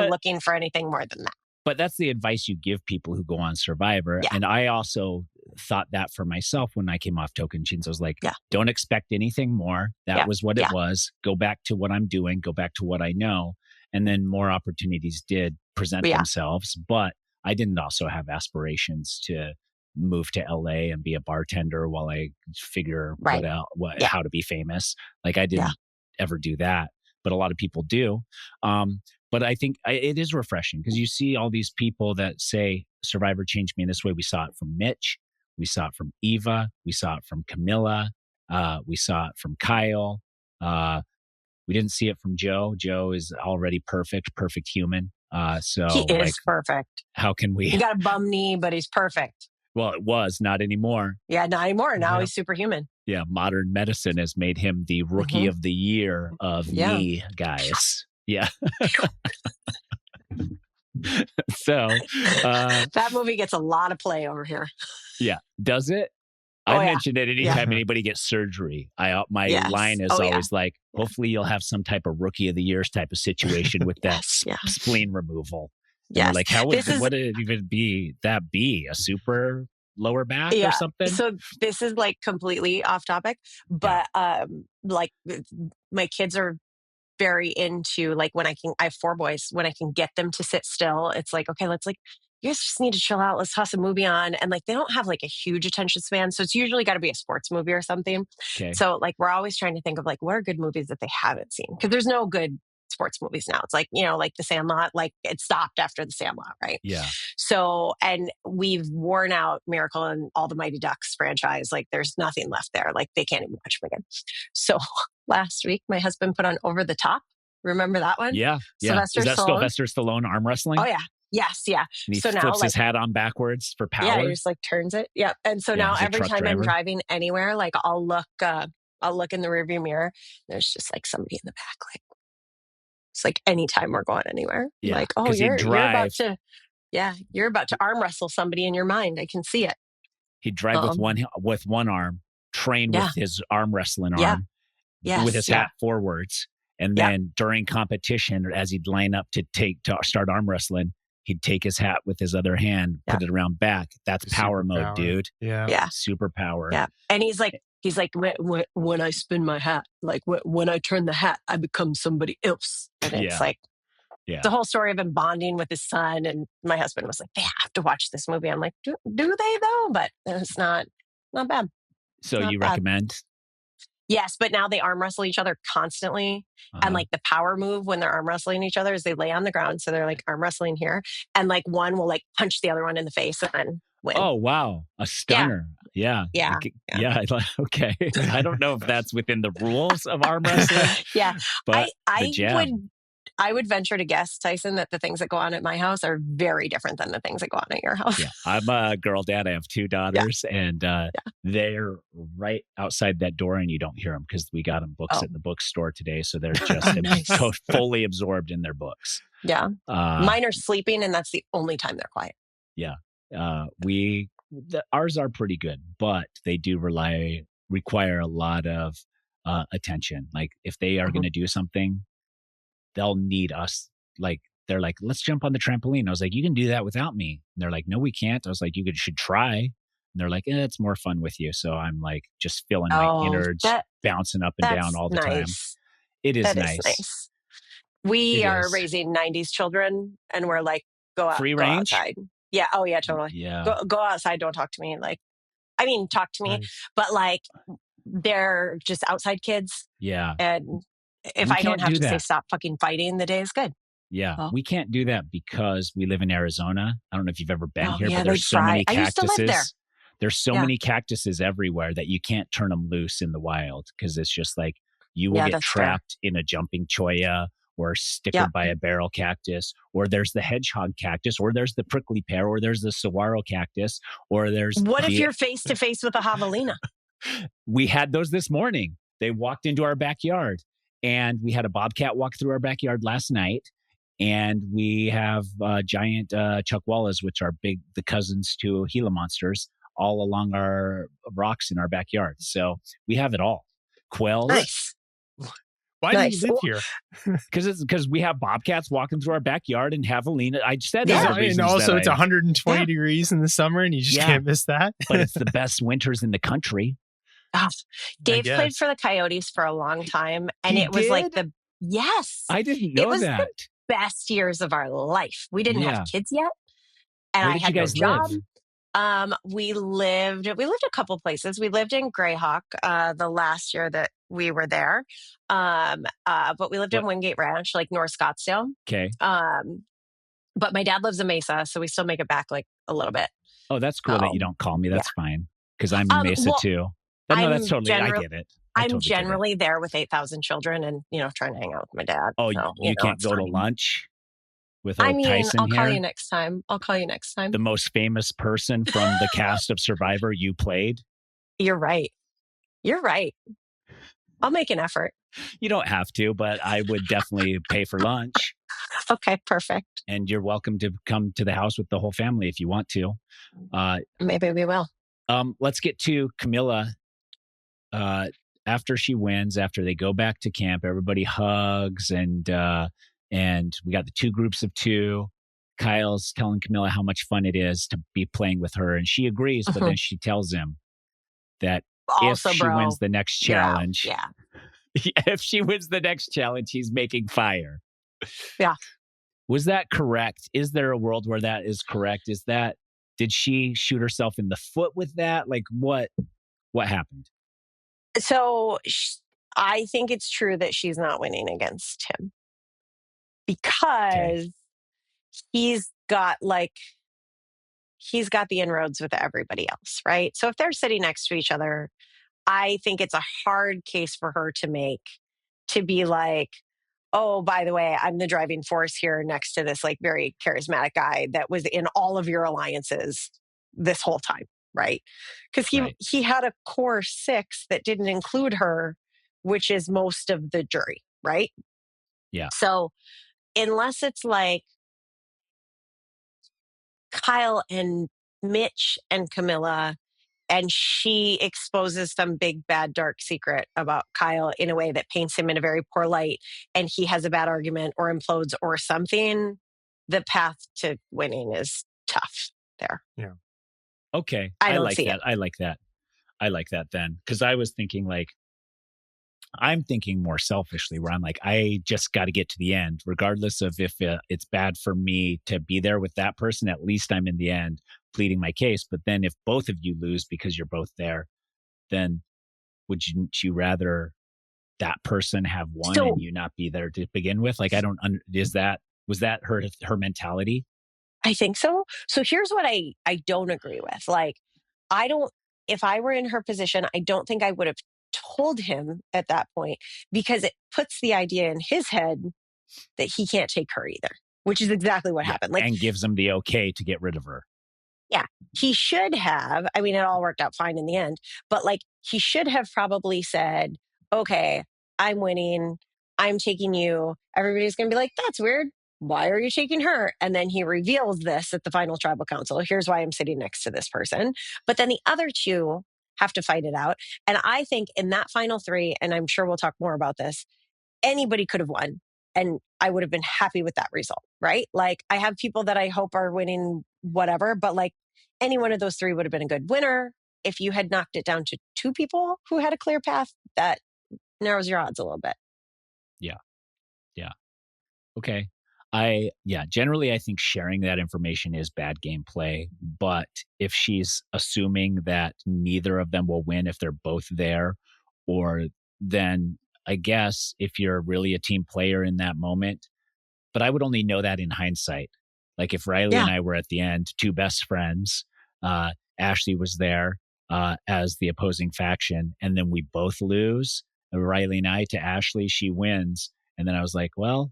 looking for anything more than that. But that's the advice you give people who go on Survivor. Yeah. And I also thought that for myself when I came off Tocantins. I was like, don't expect anything more. That was what it was. Go back to what I'm doing. Go back to what I know. And then more opportunities did present themselves. But I didn't also have aspirations to move to LA and be a bartender while I figure how to be famous. Like I didn't ever do that. But a lot of people do. But I think it is refreshing because you see all these people that say Survivor changed me in this way. We saw it from Mitch. We saw it from Eva. We saw it from Camilla. We saw it from Kyle. We didn't see it from Joe. Joe is already perfect human. So he is perfect. How can we? He got a bum knee, but he's perfect. Well, it was not anymore. Yeah, not anymore. Now he's superhuman. Yeah, modern medicine has made him the rookie of the year of knee guys. Yeah. So that movie gets a lot of play over here. Yeah. Does it? I mentioned it anytime anybody gets surgery. My line is always like, hopefully you'll have some type of rookie of the years type of situation with that spleen removal. Yeah. Like what would it even be? That be a super lower back or something? So this is like completely off topic, but like my kids are very into like I have 4 boys, when I can get them to sit still, it's like, okay, let's like, you guys just need to chill out. Let's toss a movie on. And like, they don't have like a huge attention span. So it's usually got to be a sports movie or something. Okay. So like, we're always trying to think of like, what are good movies that they haven't seen? Because there's no good sports movies now. It's like, like The Sandlot, like it stopped after The Sandlot, right? Yeah. So, and we've worn out Miracle and All the Mighty Ducks franchise. Like there's nothing left there. Like they can't even watch them again. So last week, my husband put on Over the Top. Remember that one? Yeah. Sylvester Is that Stallone? Sylvester Stallone arm wrestling? Oh yeah. Yes. Yeah. And he flips his hat on backwards for power. Yeah. He just like turns it. Yeah. And so now every time I'm driving anywhere, like I'll look in the rearview mirror. There's just like somebody in the back. Like it's like anytime we're going anywhere. Yeah. Like, oh, you're about to arm wrestle somebody in your mind. I can see it. He'd drive with one arm, train with his arm wrestling arm, with his hat forwards. And then during competition, as he'd line up to start arm wrestling, he'd take his hat with his other hand, put it around back. That's power mode, dude. Yeah. Superpower. Yeah. And he's like, when I spin my hat, like when I turn the hat, I become somebody else. And it's like, the whole story of him bonding with his son. And my husband was like, they have to watch this movie. I'm like, do they though? But it's not bad. So you recommend? Yes, but now they arm wrestle each other constantly. And like the power move when they're arm wrestling each other is they lay on the ground. So they're like arm wrestling here. And like one will like punch the other one in the face and then win. Oh, wow. A stunner. Yeah. Okay. I don't know if that's within the rules of arm wrestling. But I would venture to guess, Tyson, that the things that go on at my house are very different than the things that go on at your house. Yeah, I'm a girl dad. I have 2 daughters, and they're right outside that door, and you don't hear them because we got them books at the bookstore today. So they're just fully absorbed in their books. Yeah. Mine are sleeping, and that's the only time they're quiet. Yeah. Ours are pretty good, but they do require a lot of attention. Like if they are going to do something, they'll need us. Like they're like, let's jump on the trampoline. I was like, you can do that without me. And they're like, no, we can't. I was like, should try. And they're like, it's more fun with you. So I'm like just feeling my innards bouncing up and down all the time. It is nice. We are raising 90s children, and we're like Free go range? outside. Yeah. Oh yeah, totally. Yeah. Go outside. Don't talk to me. Like, I mean, talk to me, Nice. but like they're just outside kids. Yeah. And if We I don't can't have do to say that. stop fucking fighting, the day is good. Yeah. Oh, We can't do that because we live in Arizona. I don't know if you've ever been oh here, yeah, but they'd there's so fry. many I used to live there. cactuses. There's so Yeah. many cactuses everywhere that you can't turn them loose in the wild because it's just like you will Yeah, get that's fair. trapped in a jumping cholla or stickered Yep. by a barrel cactus, or there's the hedgehog cactus, or there's the prickly pear, or there's the saguaro cactus, or there's What if the you're face to face with a javelina? we had those this morning. They walked into our backyard, and we had a bobcat walk through our backyard last night. And we have giant chuckwallas, which are the cousins to Gila monsters, all along our rocks in our backyard. So we have it all. Quails. Nice. Why do you live here? Because we have bobcats walking through our backyard and javelina. I said Yeah. all the And reasons also that it's 120 degrees in the summer and you just can't miss that. but it's the best winters in the country. Oh, Dave guess. played for the Coyotes for a long time, and He it was like did? yes, I didn't it know was that. the best years of our life. We didn't Yeah. have kids yet, and Where I did had you guys no job. live? We lived a couple places. We lived in Greyhawk the last year that we were there, but we lived in Wingate Ranch, like North Scottsdale. Okay. But my dad lives in Mesa, so we still make it back like a little bit. Oh, that's cool that you don't call me. That's fine because I'm in Mesa too. But no, that's totally. I get it. I'm generally there with 8,000 children, and trying to hang out with my dad. Oh, so, you can't go to lunch with old Tyson I'll call here? you next time. The most famous person from the cast of Survivor you played. You're right. I'll make an effort. You don't have to, but I would definitely pay for lunch. Okay, perfect. And you're welcome to come to the house with the whole family if you want to. Maybe we will. Let's get to Camilla. After she wins, after they go back to camp, everybody hugs, and we got the 2 groups of 2. Kyle's telling Camilla how much fun it is to be playing with her, and she agrees. But then she tells him that Also, if she wins the next challenge, if she wins the next challenge, he's making fire. Yeah. Was that correct? Is there a world where that is correct? Did she shoot herself in the foot with that? Like what happened? So I think it's true that she's not winning against him because he's got the inroads with everybody else, right? So if they're sitting next to each other, I think it's a hard case for her to make to be like, oh, by the way, I'm the driving force here next to this like very charismatic guy that was in all of your alliances this whole time, right? Because he had a core 6 that didn't include her, which is most of the jury, right? Yeah. So unless it's like Kyle and Mitch and Camilla, and she exposes some big, bad, dark secret about Kyle in a way that paints him in a very poor light, and he has a bad argument or implodes or something, the path to winning is tough there. Yeah. Okay. I like that. I like that. I like that then. Because I was thinking I'm thinking more selfishly where I'm like, I just got to get to the end, regardless of if it's bad for me to be there with that person. At least I'm in the end pleading my case. But then if both of you lose because you're both there, then wouldn't you rather that person have won and you not be there to begin with? Like, was that her mentality? I think so. So here's what I don't agree with. Like, if I were in her position, I don't think I would have told him at that point because it puts the idea in his head that he can't take her either, which is exactly what happened. Like, and gives him the okay to get rid of her. Yeah, he should have. I mean, it all worked out fine in the end, but like he should have probably said, okay, I'm winning. I'm taking you. Everybody's going to be like, that's weird. Why are you taking her? And then he reveals this at the final tribal council. Here's why I'm sitting next to this person. But then the other 2 have to fight it out. And I think in that final 3, and I'm sure we'll talk more about this, anybody could have won. And I would have been happy with that result, right? Like I have people that I hope are winning whatever, but like any one of those 3 would have been a good winner. If you had knocked it down to 2 people who had a clear path, that narrows your odds a little bit. Yeah. Yeah. Okay. Generally, I think sharing that information is bad gameplay. But if she's assuming that neither of them will win if they're both there, or then I guess if you're really a team player in that moment, but I would only know that in hindsight. Like if Riley and I were at the end, two best friends, Ashleigh was there as the opposing faction, and then we both lose. Riley and I to Ashleigh, she wins. And then I was like, well,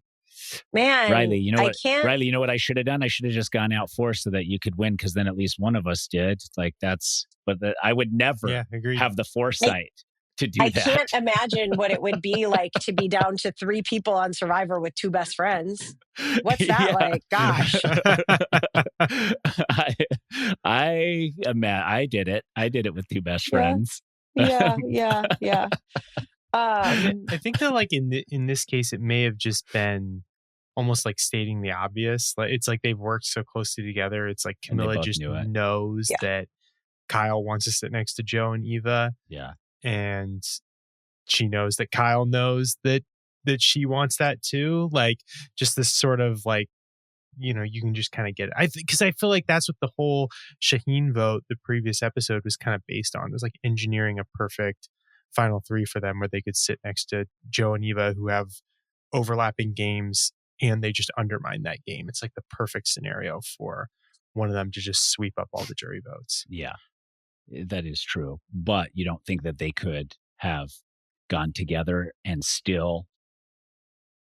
man, Riley, you know what? can't. Riley, you know what I should have done? I should have just gone out force so that you could win, because then at least one of us did. Like I would never have the foresight to do that. I can't imagine what it would be like to be down to 3 people on Survivor with 2 best friends. What's that like? Gosh. I did it. I did it with 2 best friends. Yeah. I think that like in this case, it may have just been almost like stating the obvious. Like it's like they've worked so closely together. It's like Camilla just knows that Kyle wants to sit next to Joe and Eva. Yeah. And she knows that Kyle knows that she wants that too. Like just this sort of like, you know, you can just kind of get it. Because I feel like that's what the whole Shaheen vote, the previous episode, was kind of based on. It was like engineering a perfect final 3 for them where they could sit next to Joe and Eva, who have overlapping games, and they just undermine that game. It's like the perfect scenario for one of them to just sweep up all the jury votes. Yeah, that is true. But you don't think that they could have gone together and still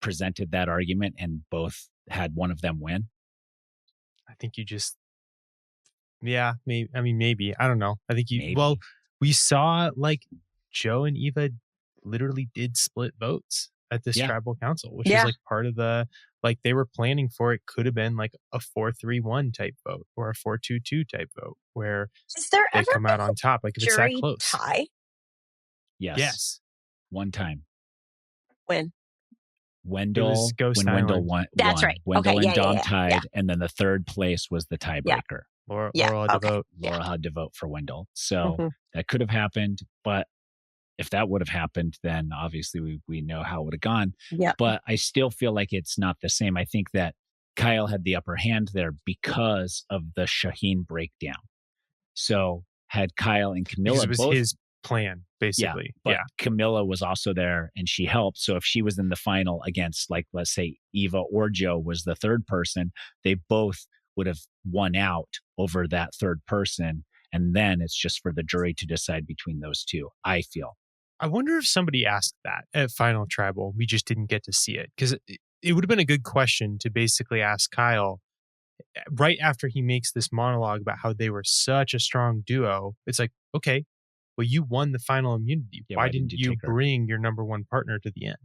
presented that argument and both had one of them win? I think you just, maybe. I mean, maybe. I don't know. I think Maybe. Well, we saw like Joe and Eva literally did split votes at this tribal council, which is like part of the, like they were planning for it. Could have been like a 4-3-1 type vote or a 4-2-2 type vote where they come out on top. Like if it's that close. Tie? Yes. One time. When? Wendell won. That's right. Wendell and Dom tied, and then the third place was the tiebreaker. Laura had to vote. Laura had to vote for Wendell. So that could have happened, but if that would have happened, then obviously we know how it would have gone. Yeah. But I still feel like it's not the same. I think that Kyle had the upper hand there because of the Shaheen breakdown. So had Kyle and Camilla because it was his plan, basically. But Camilla was also there and she helped. So if she was in the final against, like, let's say Eva or Joe was the third person, they both would have won out over that third person. And then it's just for the jury to decide between those two, I feel. I wonder if somebody asked that at Final Tribal. We just didn't get to see it, because it would have been a good question to basically ask Kyle right after he makes this monologue about how they were such a strong duo. It's like, okay, well, you won the final immunity. Why didn't you bring your number one partner to the end?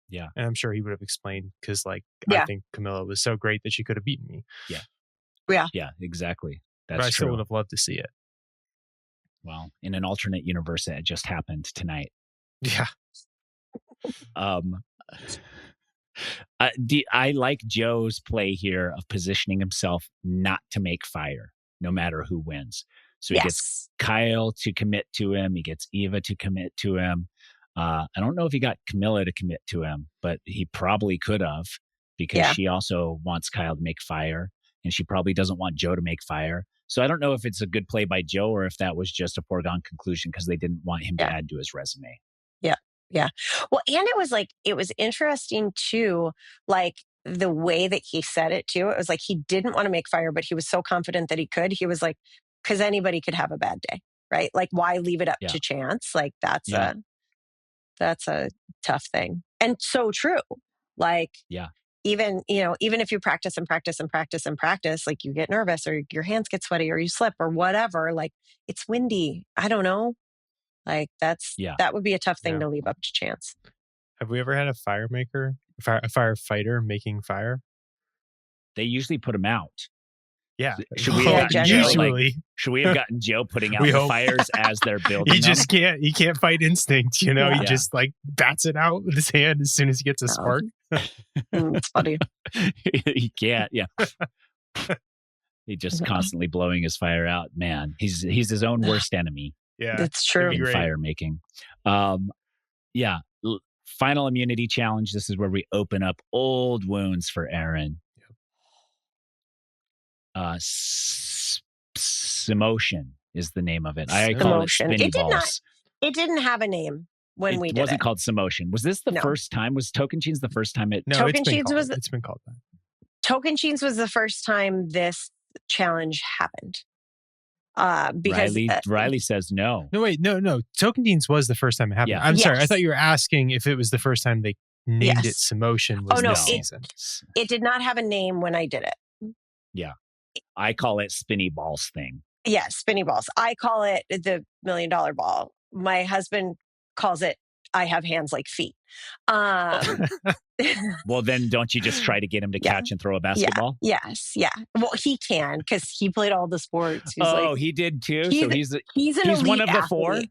Yeah. And I'm sure he would have explained, because I think Camilla was so great that she could have beaten me. Yeah, exactly. That's but I true. still would have loved to see it. Well, in an alternate universe, it just happened tonight. Yeah. I like Joe's play here of positioning himself not to make fire, no matter who wins. So he gets Kyle to commit to him. He gets Eva to commit to him. I don't know if he got Camilla to commit to him, but he probably could have, because she also wants Kyle to make fire, and she probably doesn't want Joe to make fire. So I don't know if it's a good play by Joe or if that was just a foregone conclusion because they didn't want him to add to his resume. Yeah. Well, and it was interesting too, like the way that he said it too. It was like he didn't want to make fire, but he was so confident that he could. He was like, because anybody could have a bad day, right? Like, why leave it up to chance? Like that's a tough thing. And so true. Like, even if you practice and practice and practice and practice, like you get nervous or your hands get sweaty or you slip or whatever, like it's windy. I don't know. Like that would be a tough thing to leave up to chance. Have we ever had a firefighter making fire? They usually put them out. Yeah. Should we have gotten Joe putting out the fires as they're building? He can't fight instinct, He just like bats it out with his hand as soon as he gets a spark. It's funny. He can't, He just constantly blowing his fire out. Man, he's his own worst enemy. Yeah. It's true. In fire making. Final immunity challenge. This is where we open up old wounds for Erin. Simotion is the name of it. I call it spinny balls. It didn't have a name when we did it. It wasn't called Simotion. Was this the first time? Was Tocantins the first time it? No, it's been called that. Tocantins was the first time this challenge happened. Because Riley says no. No, wait, no. Tocantins was the first time it happened. Yeah. I'm sorry. I thought you were asking if it was the first time they named it Simotion. It did not have a name when I did it. Yeah. I call it spinny balls thing. Yeah, spinny balls. I call it the $1 million ball. My husband calls it I have hands like feet. Well, then don't you just try to get him to catch and throw a basketball? Yes. Well, he can because he played all the sports. He did too? He's one of the athlete. 4?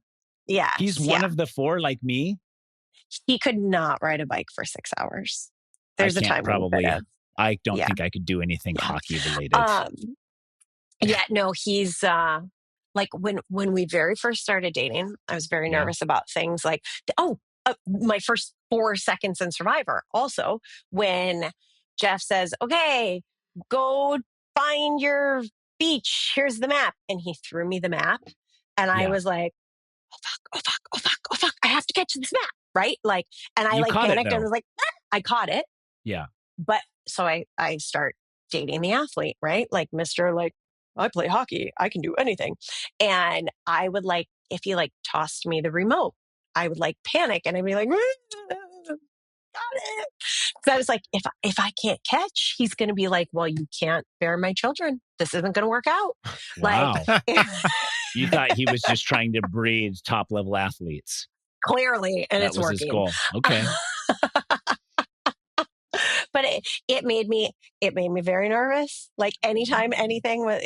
Yeah. He's one of the 4 like me? He could not ride a bike for 6 hours. There's a time probably. I don't think I could do anything hockey related. He's like when we very first started dating, I was very nervous about things like, my first 4 seconds in Survivor. Also, when Jeff says, okay, go find your beach. Here's the map. And he threw me the map. And I was like, oh fuck. I have to catch this map. Right? Like, and I panicked and was like, I caught it. Yeah. But so I start dating the athlete, right? Like Mr. Like, I play hockey. I can do anything. And I would if he tossed me the remote, I would panic and I'd be like, got it. So I was like, if I can't catch, he's going to be like, well, you can't bear my children. This isn't going to work out. Wow. You thought he was just trying to breed top level athletes. Clearly. And it's working. His goal. Okay. But it made me very nervous. Like anytime, anything.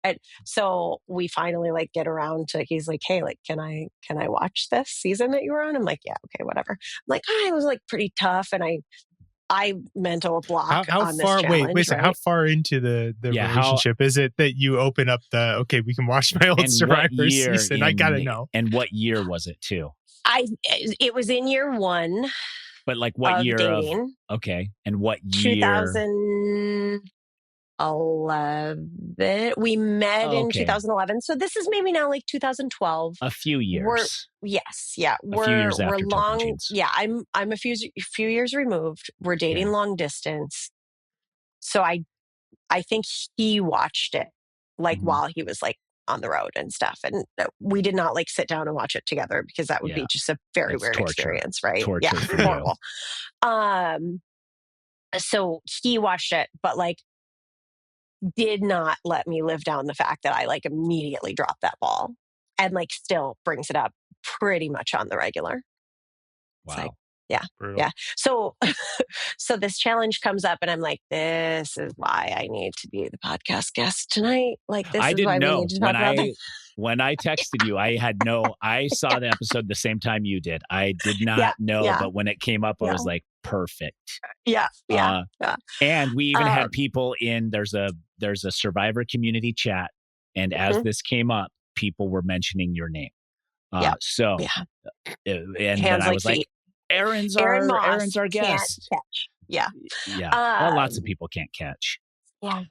And so we finally get around to, he's like, hey, can I watch this season that you were on? I'm like, yeah, okay, whatever. I'm like, it was pretty tough. And I mental block on this challenge. Wait, so how far into the relationship is it that you open up we can watch my old Survivor season? I gotta know. And what year was it too? It was in year 1. But what year dating. Okay. And what year? 2011. We met in 2011. So this is maybe now 2012. A few years. Yeah. A few years after long. Tocantins. Yeah, I'm a few years removed. We're dating long distance. So I think he watched it while he was on the road and stuff. And we did not sit down and watch it together because that would be just a very weird experience, right? Torture for horrible. So he watched it, but did not let me live down the fact that I immediately dropped that ball and still brings it up pretty much on the regular. Wow. Brutal. Yeah. So this challenge comes up and I'm like, this is why I need to be the podcast guest tonight. I didn't know when I texted you, I saw the episode the same time you did. I did not know, but when it came up, I was like, perfect. Yeah. And we even had people there's a Survivor community chat. And as this came up, people were mentioning your name. And then I was feet. Erin's our guest. Catch. Yeah. Well, lots of people can't catch. Yeah.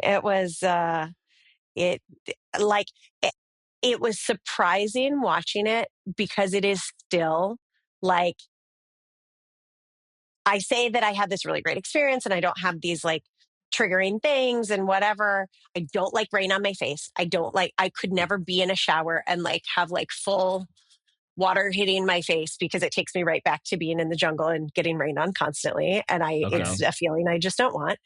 It was it was surprising watching it because it is still I say that I had this really great experience and I don't have these triggering things and whatever. I don't like rain on my face. I could never be in a shower and have full water hitting my face because it takes me right back to being in the jungle and getting rained on constantly. And it's a feeling I just don't want.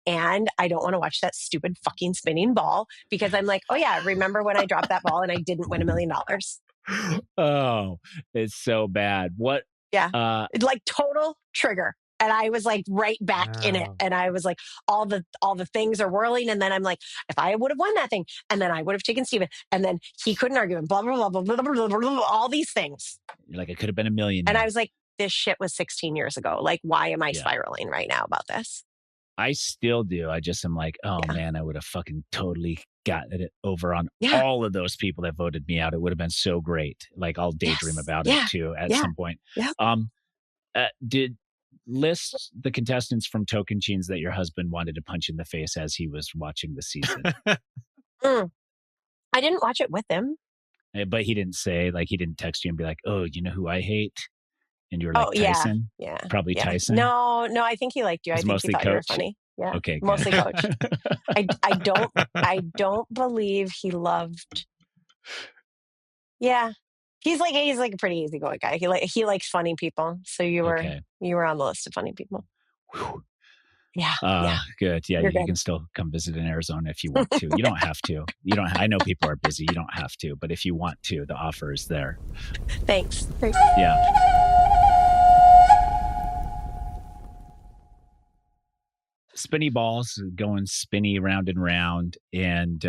And I don't want to watch that stupid fucking spinning ball because I'm like, oh yeah, remember when I dropped that ball and I didn't win $1 million? Oh, it's so bad. What? Yeah. Total trigger. And I was right back in it. And I was all the things are whirling. And then I'm if I would have won that thing, and then I would have taken Steven, and then he couldn't argue, and blah, blah, blah, blah, blah, blah, blah, blah, blah, all these things. You're it could have been $1 million. And I was this shit was 16 years ago. Why am I spiraling right now about this? I still do. I just am oh man, I would have fucking totally got it over on all of those people that voted me out, it would have been so great. Like I'll daydream about it too at some point. Yeah. Did list the contestants from Tocantins that your husband wanted to punch in the face as he was watching the season. I didn't watch it with him. But he didn't say, like, he didn't text you and be like, oh, you know who I hate? And you were like, Tyson? Yeah. Probably Tyson? No, I think he liked you. I think he thought you were funny. Yeah. Okay. Mostly Coach. I don't believe he loved. Yeah. He's like a pretty easygoing guy. He likes funny people. So you were on the list of funny people. Whew. Yeah. Good. Yeah, you can still come visit in Arizona if you want to. You don't have to. I know people are busy. You don't have to, but if you want to, the offer is there. Thanks. Yeah. Spinny balls going spinny round and round, and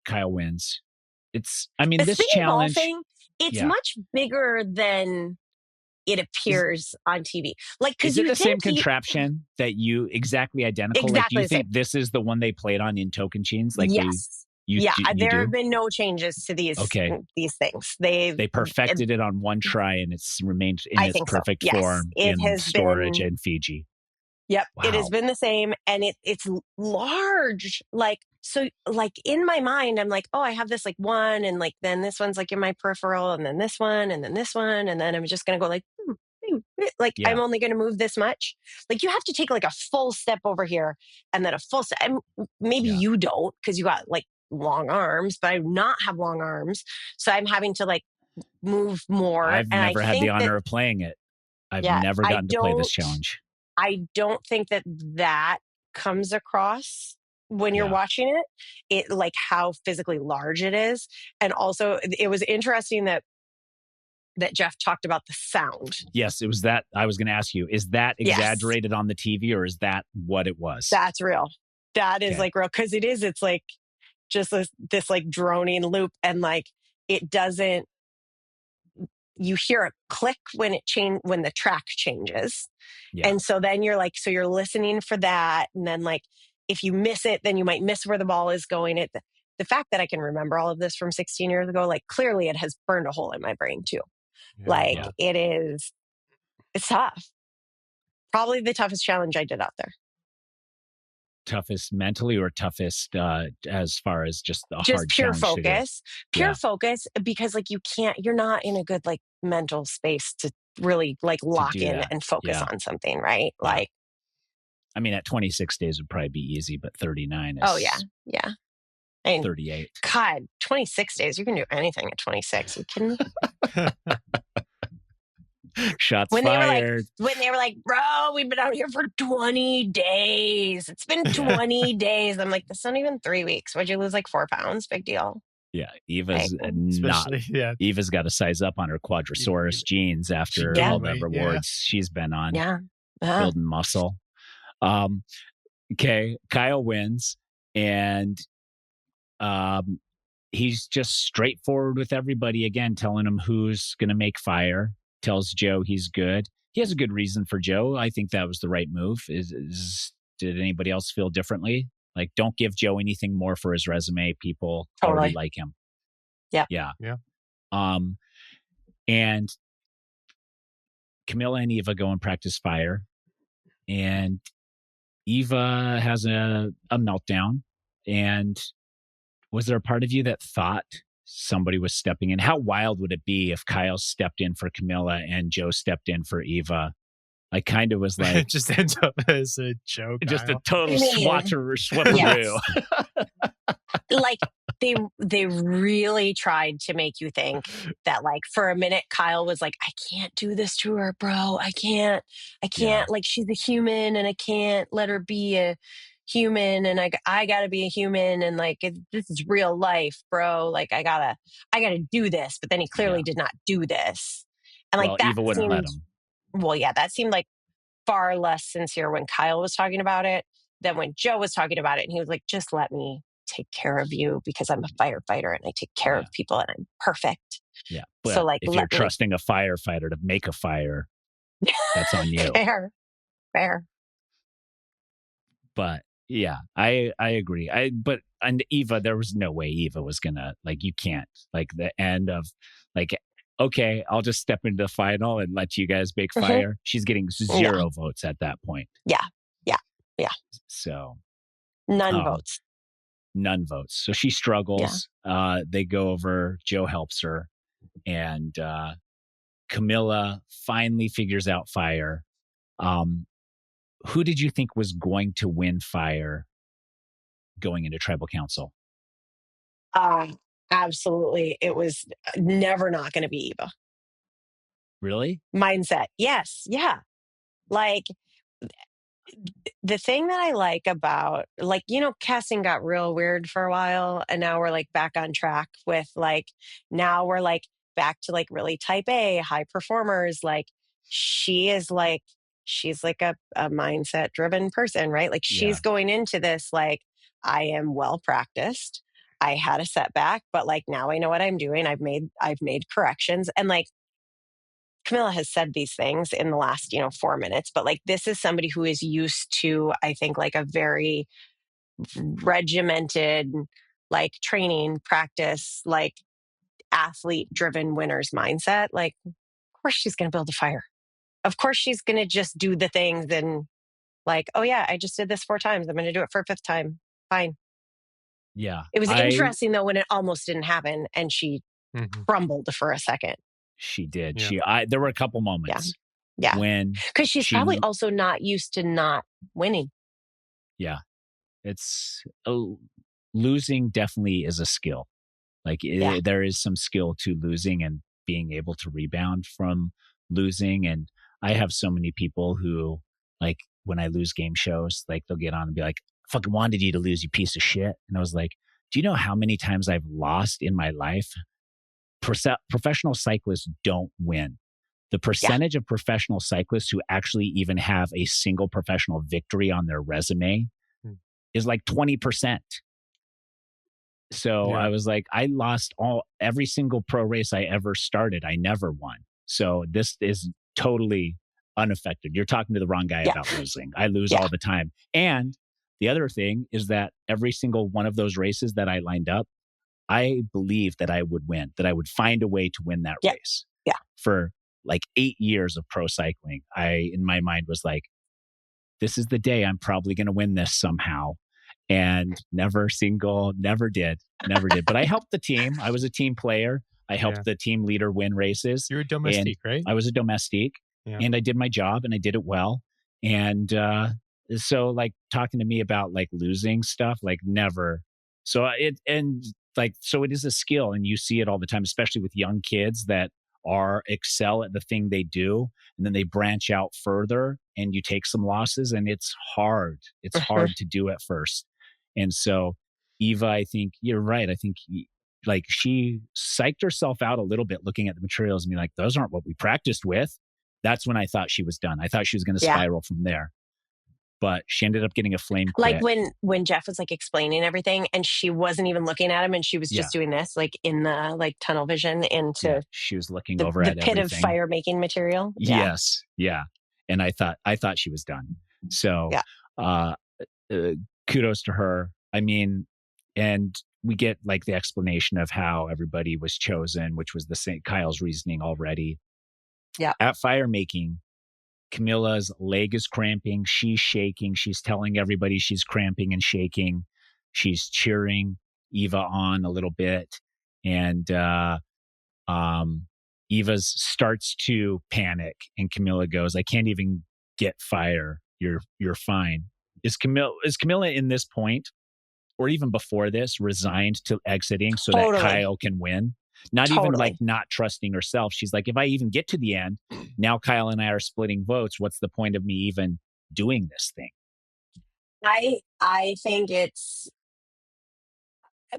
Kyle wins. This challenge thing, it's much bigger than it appears on TV. Like, is it the same contraption that you exactly identical? Exactly. Like, do you think this is the one they played on in Tocantins? Like, yes. There have been no changes to these things. They perfected it on one try, and it's remained in its perfect form in storage in Fiji. Yep. Wow. It has been the same, and it's large. Like, so like in my mind, I'm like, oh, I have this like one, and like then this one's like in my peripheral, and then this one, and then this one, and then I'm just gonna go like, I'm only gonna move this much. Like you have to take like a full step over here, and then a full step. Maybe you don't because you got like long arms, but I do not have long arms, so I'm having to like move more. I've never had the honor of playing it. I've never gotten to play this challenge. I don't think that comes across when you're watching it, like how physically large it is. And also it was interesting that Jeff talked about the sound. Yes, it was that. I was going to ask you, is that exaggerated on the TV, or is that what it was? That's real. That is like real. Cause it's like just this like droning loop, and like, it doesn't, you hear a click when the track changes. Yeah. And so then you're like, so you're listening for that. And then like, if you miss it, then you might miss where the ball is going. The fact that I can remember all of this from 16 years ago, like clearly it has burned a hole in my brain too. It's tough. Probably the toughest challenge I did out there. Toughest mentally, or toughest as far as just the hard pure focus. Pure focus, because like you're not in a good like mental space to really like lock in and focus on something, right? Yeah. Like, I mean, at 26 days would probably be easy, but 39 is. Oh yeah. I mean, 38. God, 26 days. You can do anything at 26. You can. Shots fired. When they were like, bro, we've been out here for 20 days. It's been 20 days. I'm like, that's not even 3 weeks. Why'd you lose like 4 pounds? Big deal. Yeah. Eva's Eva's got to size up on her Quadrosaurus jeans after all the rewards she's been on. Yeah. Building muscle. Okay. Kyle wins, and he's just straightforward with everybody again, telling them who's going to make fire. Tells Joe he's good. He has a good reason for Joe. I think that was the right move. Did anybody else feel differently? Like, don't give Joe anything more for his resume. People already like him. Yeah. And Camilla and Eva go and practice fire, and Eva has a meltdown. And was there a part of you that thought somebody was stepping in? How wild would it be if Kyle stepped in for Camilla and Joe stepped in for Eva? I kind of was like, it just ends up as a joke. Just a total swapperoo. Like they really tried to make you think that like for a minute Kyle was like, I can't do this to her, bro. I can't. Like, she's a human, and I can't let her be a human, and I gotta be a human, and like this is real life, bro. Like I gotta do this. But then he clearly did not do this, and like that Eva wouldn't let him. Well, yeah, that seemed like far less sincere when Kyle was talking about it than when Joe was talking about it, and he was like, just let me take care of you because I'm a firefighter and I take care of people and I'm perfect. Yeah. Well, so like, if you're trusting a firefighter to make a fire, that's on you. Fair. But Yeah, I agree. And Eva, there was no way Eva was gonna, like, you can't, like, the end of, like, okay, I'll just step into the final and let you guys make Mhm. fire. She's getting No. 0 votes at that point. Yeah. So None um votes. none votes. So she Yeah. struggles. They go over, Joe helps her, and Camilla finally figures out fire. Um, who did you think was going to win fire going into tribal council? Uh, Absolutely. It was never not going to be Eva. Really? Mindset. Yes. Yeah. Like, the thing that I like about, like, casting got real weird for a while, and now we're like back on track with, like, now we're like back to like really type A high performers. Like, she is like, she's like a mindset driven person, right? Like, Yeah. she's going into this like, I am well practiced. I had a setback, but like now I know what I'm doing. I've made corrections, and like Camilla has said these things in the last, 4 minutes, but like this is somebody who is used to, I think, like a very regimented, like training, practice, like athlete driven winners mindset. Like, of course she's going to build a fire. Of course she's going to just do the things and like, oh yeah, I just did this 4 times. I'm going to do it for a fifth time. Fine. Yeah. It was interesting though when it almost didn't happen and she crumbled for a second. She did. Yeah. There were a couple moments Yeah. when Because she's probably also not used to not winning. Yeah. It's losing definitely is a skill. Like there is some skill to losing and being able to rebound from losing. And I have so many people who, like, when I lose game shows, like, they'll get on and be like, "I fucking wanted you to lose, you piece of shit." And I was like, do you know how many times I've lost in my life? Professional cyclists don't win. The percentage of professional cyclists who actually even have a single professional victory on their resume is like 20%. So I was like, I lost every single pro race I ever started. I never won. So this is totally unaffected. You're talking to the wrong guy about losing. I lose all the time. And the other thing is that every single one of those races that I lined up, I believed that I would win, that I would find a way to win that race. Yeah. For like 8 years of pro cycling, in my mind was like, this is the day I'm probably going to win this somehow. And never did. But I helped the team. I was a team player. I helped the team leader win races. You're a domestique, right? I was a domestique, and I did my job and I did it well. And so, like, talking to me about like losing stuff, like, never. So it is a skill, and you see it all the time, especially with young kids that excel at the thing they do, and then they branch out further, and you take some losses, and it's hard. It's hard to do at first. And so Eva, I think you're right. I think like she psyched herself out a little bit looking at the materials and be like, those aren't what we practiced with. That's when I thought she was done. I thought she was going to spiral from there. But she ended up getting a flame quit. Like when Jeff was like explaining everything and she wasn't even looking at him and she was just doing this, like in the like tunnel vision into she was looking over at the pit everything. of fire making material. Yes. Yeah. And I thought she was done. So kudos to her. I mean, and we get like the explanation of how everybody was chosen, which was the same Kyle's reasoning already. Yeah. At fire making, Camilla's leg is cramping. She's shaking. She's telling everybody she's cramping and shaking. She's cheering Eva on a little bit. And Eva starts to panic. And Camilla goes, I can't even get fire. You're fine. Is Camilla in this point, or even before this, resigned to exiting so that Kyle can win? Not even like not trusting herself. She's like, if I even get to the end, now Kyle and I are splitting votes. What's the point of me even doing this thing? I think it's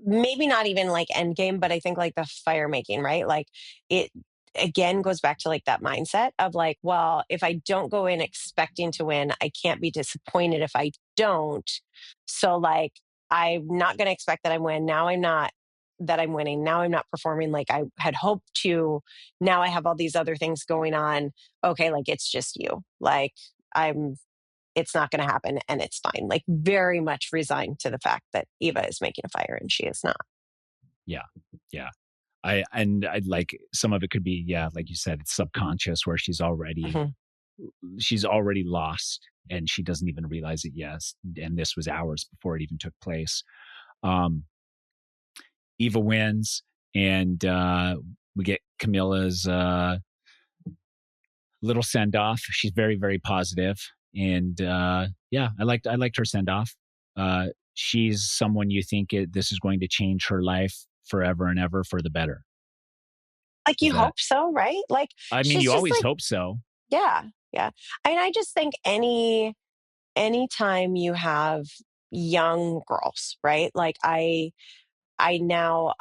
maybe not even like end game, but I think like the fire making, right? Like it again goes back to like that mindset of like, well, if I don't go in expecting to win, I can't be disappointed if I don't. So like, I'm not going to expect that I win. Now I'm not that I'm winning. Now I'm not performing like I had hoped to. Now I have all these other things going on. Okay. Like it's just you. Like I'm it's not going to happen and it's fine. Like very much resigned to the fact that Eva is making a fire and she is not. Yeah. Yeah. I like some of it could be, like you said, it's subconscious where she's already lost and she doesn't even realize it. Yes. And this was hours before it even took place. Eva wins and we get Camilla's little send off. She's very, very positive. And I liked her send off. She's someone you think this is going to change her life forever and ever for the better. Like you hope so, right? Like, I mean, you always hope so. Yeah. Yeah. I mean, I just think anytime you have young girls, right? Like I now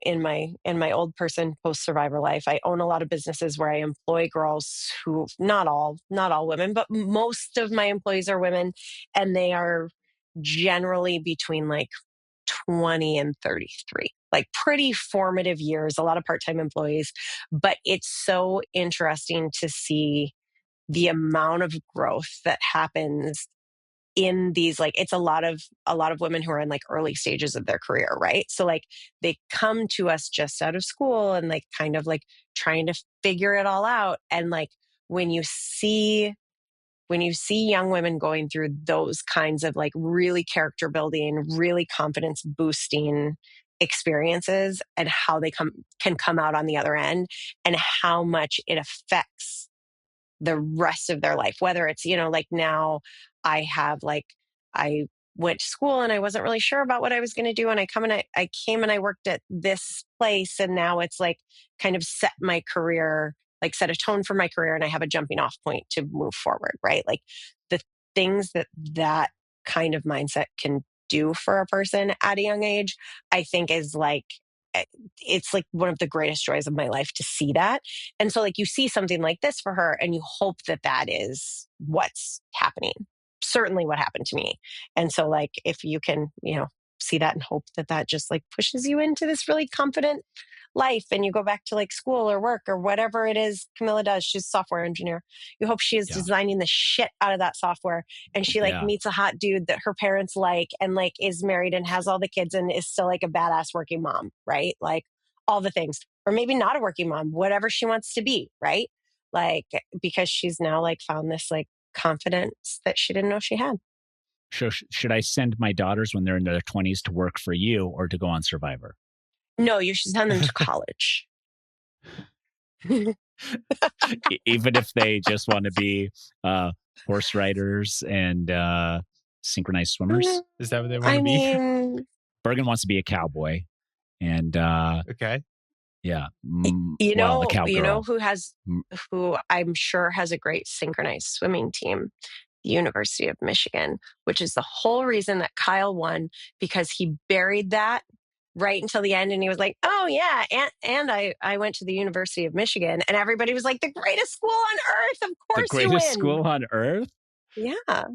in my old person post survivor life, I own a lot of businesses where I employ girls who not all women, but most of my employees are women, and they are generally between like 20 and 33, like pretty formative years, a lot of part-time employees. But it's so interesting to see the amount of growth that happens in these, like, it's a lot of women who are in like early stages of their career, right? So like they come to us just out of school and like kind of like trying to figure it all out. And like when you see young women going through those kinds of like really character building, really confidence boosting experiences, and how they can come out on the other end, and how much it affects the rest of their life. Whether it's, like now I went to school and I wasn't really sure about what I was going to do. And I came and I worked at this place, and now it's like kind of set my career, like set a tone for my career, and I have a jumping off point to move forward, right? Like the things that kind of mindset can do for a person at a young age, I think is like, it's like one of the greatest joys of my life to see that. And so like you see something like this for her and you hope that is what's happening. Certainly what happened to me. And so like if you can, see that and hope that just like pushes you into this really confident life, and you go back to like school or work or whatever it is Camilla does. She's a software engineer. You hope she is designing the shit out of that software, and she like meets a hot dude that her parents like, and like is married and has all the kids and is still like a badass working mom, right? Like all the things. Or maybe not a working mom, whatever she wants to be, right? Like because she's now like found this like confidence that she didn't know she had. So should I send my daughters when they're in their 20s to work for you or to go on Survivor? No, you should send them to college. Even if they just want to be horse riders and synchronized swimmers? Is that what they want to be? Bergen wants to be a cowboy. And okay. Yeah. You know who I'm sure has a great synchronized swimming team? The University of Michigan, which is the whole reason that Kyle won, because he buried that right until the end. And he was like, oh yeah. And I went to the University of Michigan, and everybody was like, the greatest school on earth. Of course you win. The greatest school on earth? Yeah.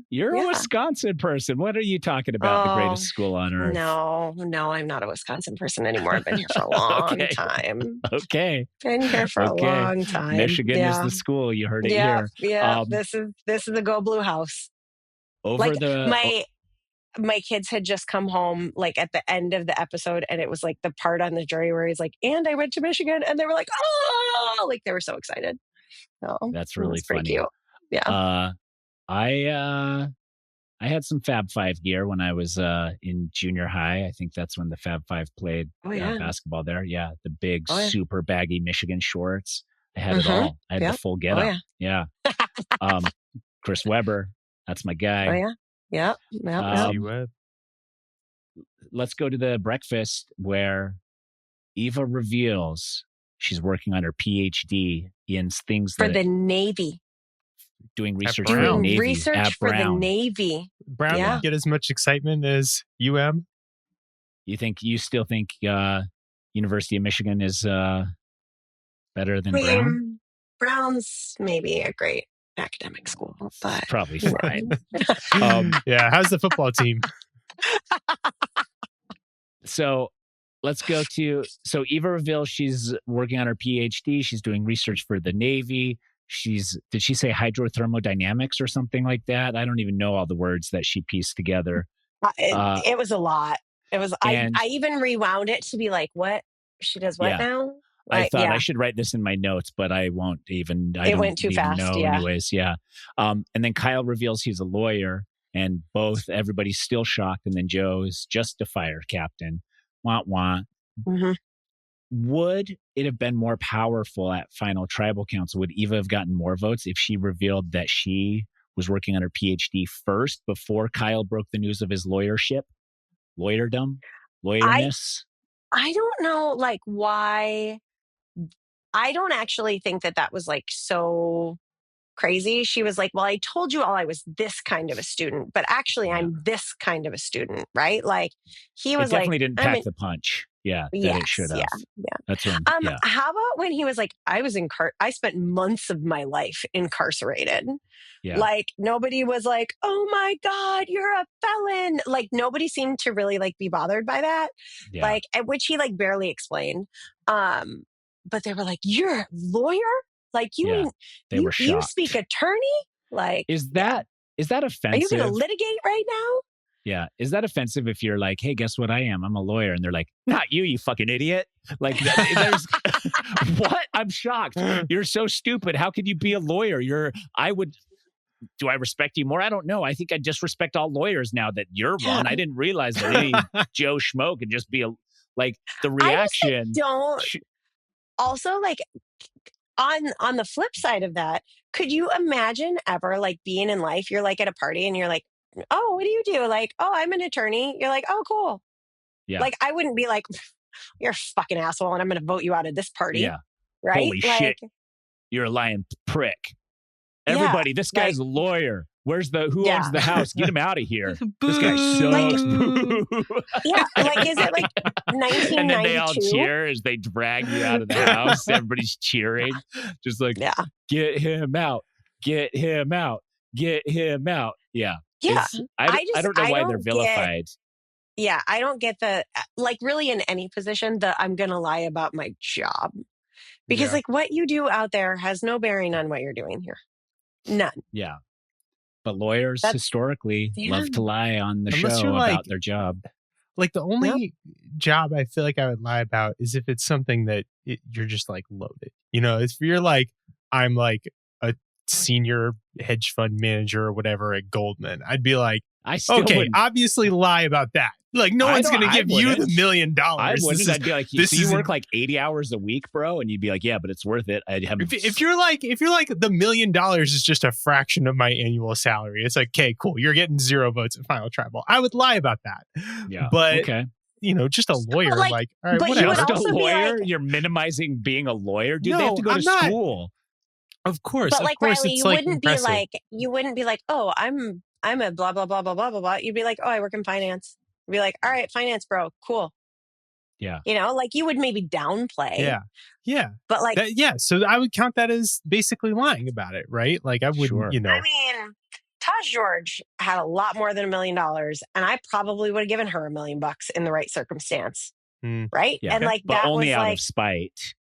You're a Wisconsin person. What are you talking about? The greatest school on earth? No, I'm not a Wisconsin person anymore. I've been here for a long time. Okay. Been here for a long time. Michigan is the school. You heard it here. Yeah. This is the Go Blue house. My kids had just come home like at the end of the episode, and it was like the part on the jury where he's like, and I went to Michigan, and they were like, oh, like they were so excited. So that's really funny. Pretty cute. Yeah. I had some Fab Five gear when I was in junior high. I think that's when the Fab Five played basketball there. Yeah, the big, super baggy Michigan shorts. I had it all. I had the full getup. Yeah. Chris Webber, that's my guy. Oh yeah. Yeah. Let's go to the breakfast where Eva reveals she's working on her PhD in things for the Navy. Doing research for the Navy. Research for the Navy. Brown didn't get as much excitement as UM. You still think University of Michigan is better than Brown? Brown's maybe a great academic school, but it's probably fine. How's the football team? So let's go to Eva reveals she's working on her PhD. She's doing research for the Navy. did she say hydrothermodynamics or something like that? I don't even know all the words that she pieced together. It was a lot. It was, I even rewound it to be like, what? She does what now? I thought I should write this in my notes, but I won't even. It went too fast. Know anyways. Yeah. And then Kyle reveals he's a lawyer, and everybody's still shocked. And then Joe's just a fire captain. Wah wah. Mm-hmm. Would it have been more powerful at final tribal council? Would Eva have gotten more votes if she revealed that she was working on her PhD first before Kyle broke the news of his lawyerness? I don't know, like, why. I don't actually think that was like so crazy. She was like, well, I told you all I was this kind of a student, but actually I'm this kind of a student, right? Like, he was definitely didn't pack the punch. Yeah, that it should have. Yeah. That's when, How about when he was like, I spent months of my life incarcerated. Yeah. Like, nobody was like, oh my God, you're a felon. Like, nobody seemed to really like be bothered by that. Yeah. Like, which he like barely explained. But they were like, you're a lawyer? Like, you mean were shocked. You speak attorney? Like, is that offensive? Are you going to litigate right now? Yeah. Is that offensive if you're like, hey, guess what I am? I'm a lawyer. And they're like, not you fucking idiot. Like, there's what? I'm shocked. You're so stupid. How could you be a lawyer? Do I respect you more? I don't know. I think I just respect all lawyers now that you're one. I didn't realize that any Joe Schmo could just be the reaction. Also, like, on the flip side of that, could you imagine ever like being in life? You're like at a party and you're like, oh, what do you do? Like, oh, I'm an attorney. You're like, oh, cool. Yeah. Like, I wouldn't be like, you're a fucking asshole and I'm going to vote you out of this party. Yeah. Right? Holy shit. You're a lying prick. Everybody, this guy's a lawyer. Who owns the house? Get him out of here. This guy sucks. Like, is it like 1992? And then they all cheer as they drag you out of the house. Everybody's cheering. Just like, get him out. Get him out. Get him out. Yeah. Yeah. I don't know why they're vilified. I don't get really in any position that I'm going to lie about my job. Because like what you do out there has no bearing on what you're doing here. None. Yeah. But lawyers historically love to lie on the show about their job. Like the only job I feel like I would lie about is if it's something that you're just like loaded. You know, if you're like, I'm like a senior hedge fund manager or whatever at Goldman, I'd be like, obviously lie about that. Like no one's going to give you the $1 million. I wouldn't. I'd be like, you work like 80 hours a week, bro, and you'd be like, yeah, but it's worth it. If you're like the $1 million is just a fraction of my annual salary, it's like, okay, cool, you're getting 0 votes at final tribal. I would lie about that. Yeah, but just a lawyer. All right, whatever. Just a lawyer. You're minimizing being a lawyer, dude. They have to go to school. Of course, but like Riley, you wouldn't be like, oh, I'm a blah blah blah blah blah blah blah. You'd be like, oh, I work in finance. Be like, all right, finance bro, cool. Yeah. Like you would maybe downplay. Yeah. But like, so I would count that as basically lying about it, right? Like I wouldn't, I mean, Taj George had a lot more than $1 million, and I probably would have given her $1 million in the right circumstance. Right. Yeah. And like, but that only was out like of spite.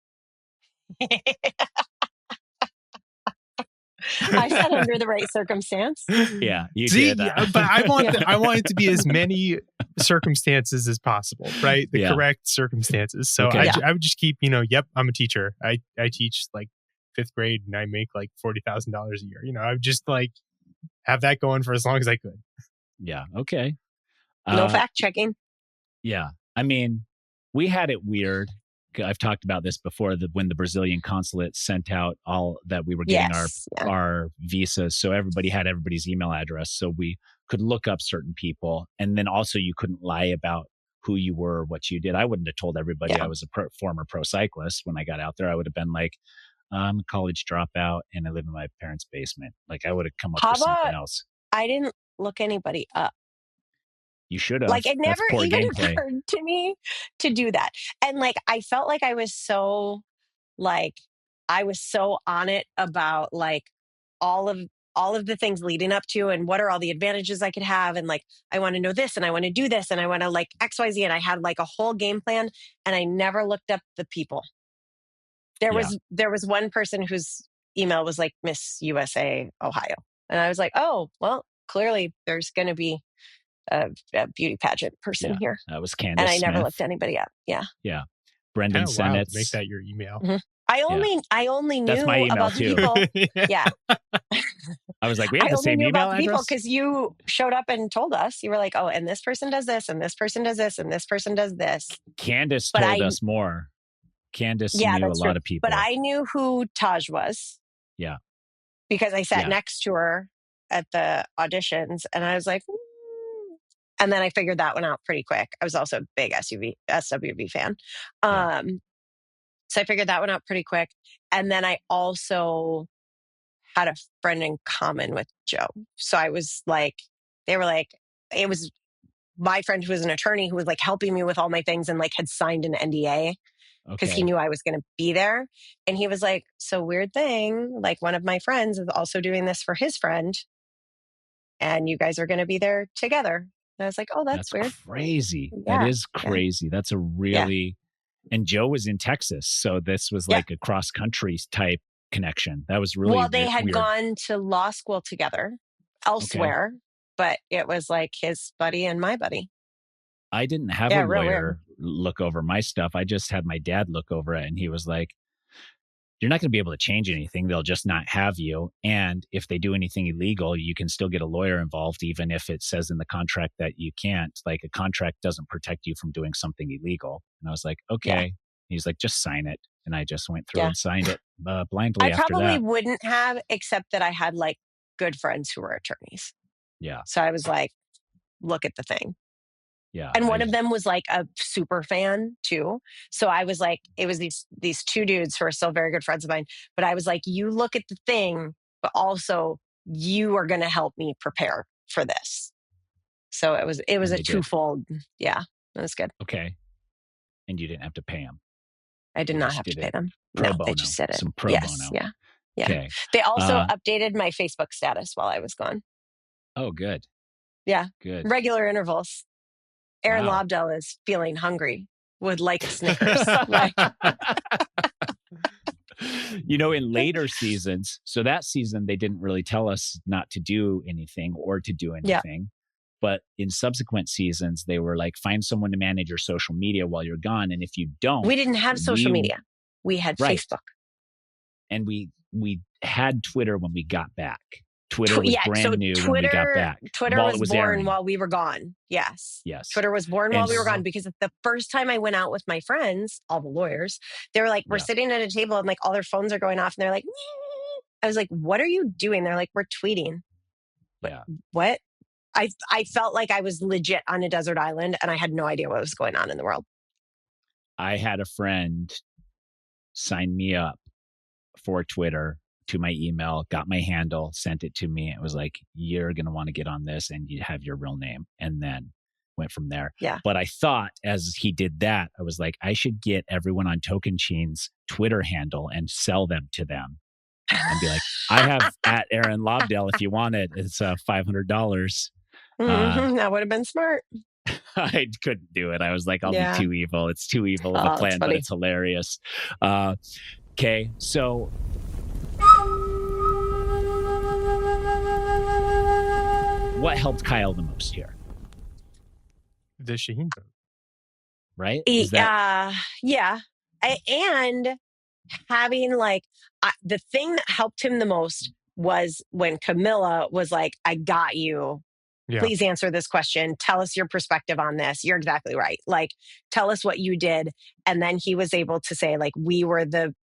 I said under the right circumstance. Yeah, you did. But I want it to be as many circumstances as possible, right? The correct circumstances. So I would just keep, I'm a teacher. I teach like 5th grade and I make like $40,000 a year. I would just like have that going for as long as I could. Yeah. Okay. No fact checking. Yeah. I mean, we had it weird. I've talked about this before, when the Brazilian consulate sent out all that we were getting our visas. So everybody had everybody's email address. So we could look up certain people. And then also you couldn't lie about who you were or what you did. I wouldn't have told everybody I was a former pro cyclist when I got out there. I would have been like, I'm a college dropout and I live in my parents' basement. Like I would have come up with something else. I didn't look anybody up. You should have. Like it never even occurred to me to do that. And like I felt like I was so on it about like all of the things leading up to and what are all the advantages I could have, and like I want to know this and I want to do this and I want to like XYZ, and I had like a whole game plan and I never looked up the people. There was one person whose email was like Miss USA Ohio. And I was like, oh, well, clearly there's going to be a beauty pageant person here. That was Candace And I never Smith. looked anybody up. Yeah. Yeah. Brendan Kind of wild Sennett's. to make that your email. Mm-hmm. I only That's my knew email about the too. people. Yeah. I was like, we have I the only same knew email about the people address? because you showed up and told us. You were like, oh, and this person does this, and this person does this, and this person does this. Candace But told us more. Candace knew a lot of people. But I knew who Taj was. Yeah. Because I sat next to her at the auditions, and I was like, and then I figured that one out pretty quick. I was also a big SWV fan. So I figured that one out pretty quick. And then I also had a friend in common with Joe. So I was like, they were like, it was my friend who was an attorney who was like helping me with all my things and like had signed an NDA because he knew I was going to be there. And he was like, so weird thing, like one of my friends is also doing this for his friend. And you guys are going to be there together. And I was like, oh, that's weird. Crazy. Yeah. That is crazy. Yeah. That's a really, and Joe was in Texas. So this was like a cross country type connection. That was really well, they had weird. gone to law school together elsewhere, but it was like his buddy and my buddy. I didn't have a lawyer look over my stuff. I just had my dad look over it, and he was like, you're not going to be able to change anything. They'll just not have you. And if they do anything illegal, you can still get a lawyer involved, even if it says in the contract that you can't. Like, a contract doesn't protect you from doing something illegal. And I was like, okay. Yeah. He's like, just sign it. And I just went through and signed it blindly after that. I probably wouldn't have, except that I had like good friends who were attorneys. Yeah. So I was like, look at the thing. Yeah. And one of them was like a super fan too. So I was like, it was these two dudes who are still very good friends of mine. But I was like, you look at the thing, but also you are going to help me prepare for this. So it was a twofold. Yeah, it was good. Okay. And you didn't have to pay them. I did not have to pay them. Pro bono. They just did it. Some pro bono. Yeah. Yeah. Okay. They also updated my Facebook status while I was gone. Oh, good. Yeah. Good. Regular intervals. Erin Lobdell is feeling hungry. Would like a Snickers. In later seasons, so that season, they didn't really tell us not to do anything or to do anything. Yeah. But in subsequent seasons, they were like, find someone to manage your social media while you're gone. And if you don't... We didn't have social media. We had Facebook. And we had Twitter when we got back. Twitter was brand new when we got back. Twitter was born Erin. While we were gone. Yes. Twitter was born while we were gone, because the first time I went out with my friends, all the lawyers, they were like, we're sitting at a table and like all their phones are going off and they're like, nee. I was like, what are you doing? They're like, we're tweeting. Yeah. What? I felt like I was legit on a desert island and I had no idea what was going on in the world. I had a friend sign me up for Twitter to my email, got my handle, sent it to me. It was like, you're going to want to get on this and you have your real name. And then went from there. Yeah. But I thought as he did that, I was like, I should get everyone on Tocantins' Twitter handle and sell them to them. And be like, I have at Erin Lobdell if you want it. It's $500. That would have been smart. I couldn't do it. I was like, I'll be too evil. It's too evil of a plan, but it's hilarious. Okay. So what helped Kyle the most here? The Shaheen vote. Right? Yeah. And having like, the thing that helped him the most was when Camilla was like, I got you. Yeah. Please answer this question. Tell us your perspective on this. You're exactly right. Like, tell us what you did. And then he was able to say, like, we were the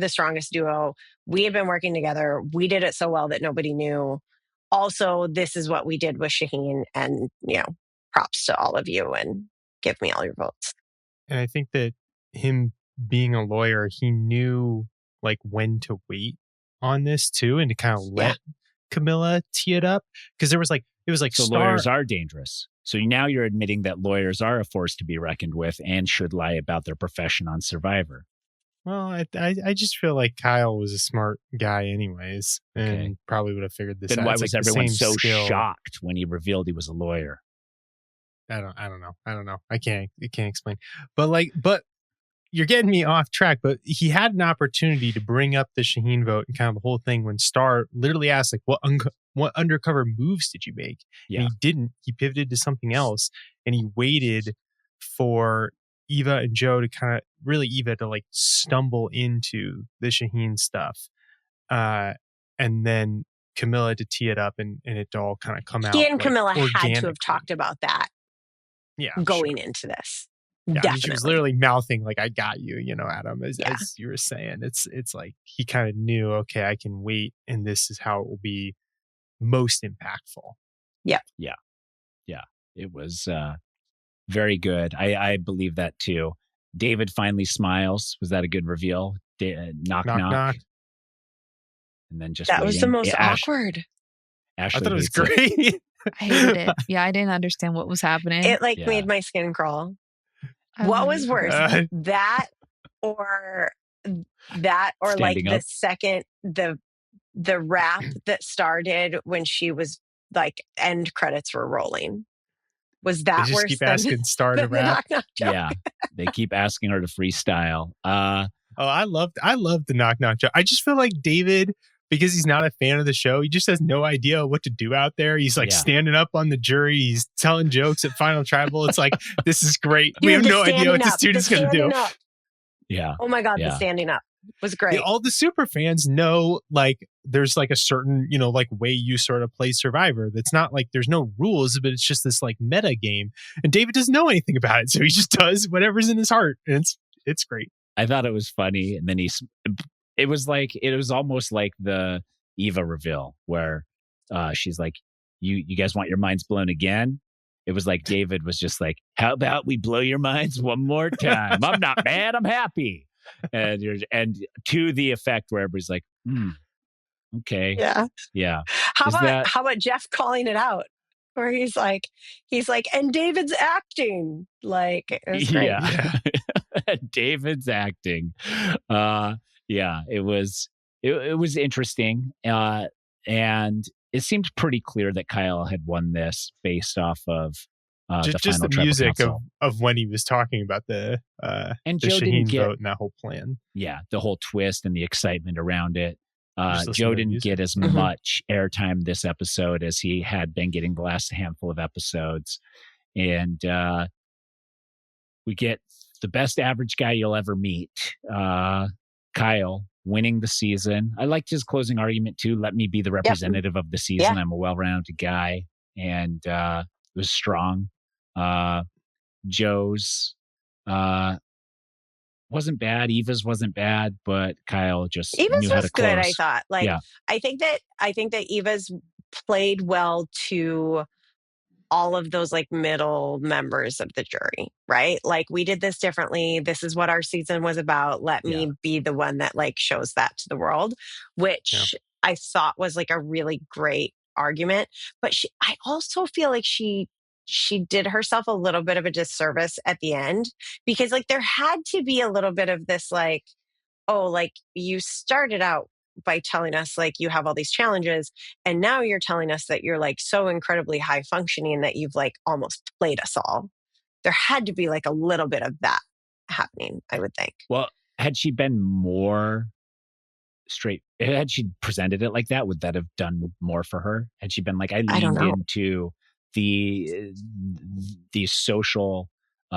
strongest duo. We had been working together. We did it so well that nobody knew. Also, this is what we did with Shaheen, and, props to all of you and give me all your votes. And I think that him being a lawyer, he knew like when to wait on this too, and to kind of let Camilla tee it up. Because it was like so lawyers are dangerous. So now you're admitting that lawyers are a force to be reckoned with and should lie about their profession on Survivor. Well, I just feel like Kyle was a smart guy anyways, and probably would have figured this out. Then why was everyone so shocked when he revealed he was a lawyer? I don't know. I can't explain. But you're getting me off track, but he had an opportunity to bring up the Shaheen vote and kind of the whole thing when Star literally asked, like, what undercover moves did you make? Yeah. And he didn't. He pivoted to something else, and he waited for Eva and Joe to kind of really Eva to like stumble into the Shaheen stuff, and then Camilla to tee it up and it to all kind of come out. He and Camilla had to organically. have talked about that going into this. Yeah, Definitely. I mean, she was literally mouthing like, "I got you," Adam, as you were saying. It's like he kind of knew, okay, I can wait, and this is how it will be most impactful. Yeah. It was very good. I believe that too. David finally smiles. Was that a good reveal? Knock. And then just that waiting. Was the most awkward. Ashleigh, I thought it was great. I hated it. Yeah, I didn't understand what was happening. It made my skin crawl. What was worse, that or like the second the rap that started when she was like end credits were rolling? Was that they just worse? Keep than asking Star to rap. Knock joke? Yeah, they keep asking her to freestyle. I loved the knock joke. I just feel like David, because he's not a fan of the show, he just has no idea what to do out there. He's like standing up on the jury. He's telling jokes at Final Tribal. It's like, this is great. We have no idea what this student's going to do. Up. Yeah. Oh my God, the standing up was great. All the super fans know, like, there's like a certain, like way you sort of play Survivor. That's not like there's no rules, but it's just this like meta game. And David doesn't know anything about it. So he just does whatever's in his heart. And it's great. I thought it was funny. And then it was almost like the Eva reveal where she's like, you guys want your minds blown again? It was like David was just like, how about we blow your minds one more time? I'm not mad, I'm happy. And to the effect where everybody's like, okay. Yeah. How about Jeff calling it out? Where he's like, and David's acting. Like, it was great. Yeah. David's acting. It was interesting. And it seemed pretty clear that Kyle had won this based off of just the music of when he was talking about the Shaheen vote and that whole plan. Yeah, the whole twist and the excitement around it. Joe didn't get as much airtime this episode as he had been getting the last handful of episodes. And we get the best average guy you'll ever meet, Kyle, winning the season. I liked his closing argument too. Let me be the representative of the season. Yeah. I'm a well-rounded guy. And it was strong. Joe's wasn't bad. Eva's wasn't bad, but Kyle just knew how to close. Good, I thought. I think that Eva's played well to all of those like middle members of the jury, right? Like, we did this differently. This is what our season was about. Let me be the one that like shows that to the world, which I thought was like a really great argument. But I also feel like she did herself a little bit of a disservice at the end, because like there had to be a little bit of this like, oh, like you started out by telling us like you have all these challenges, and now you're telling us that you're like so incredibly high functioning that you've like almost played us all. There had to be like a little bit of that happening, I would think. Well, had she been more straight, had she presented it like that, would that have done more for her? Had she been like, I leaned into the social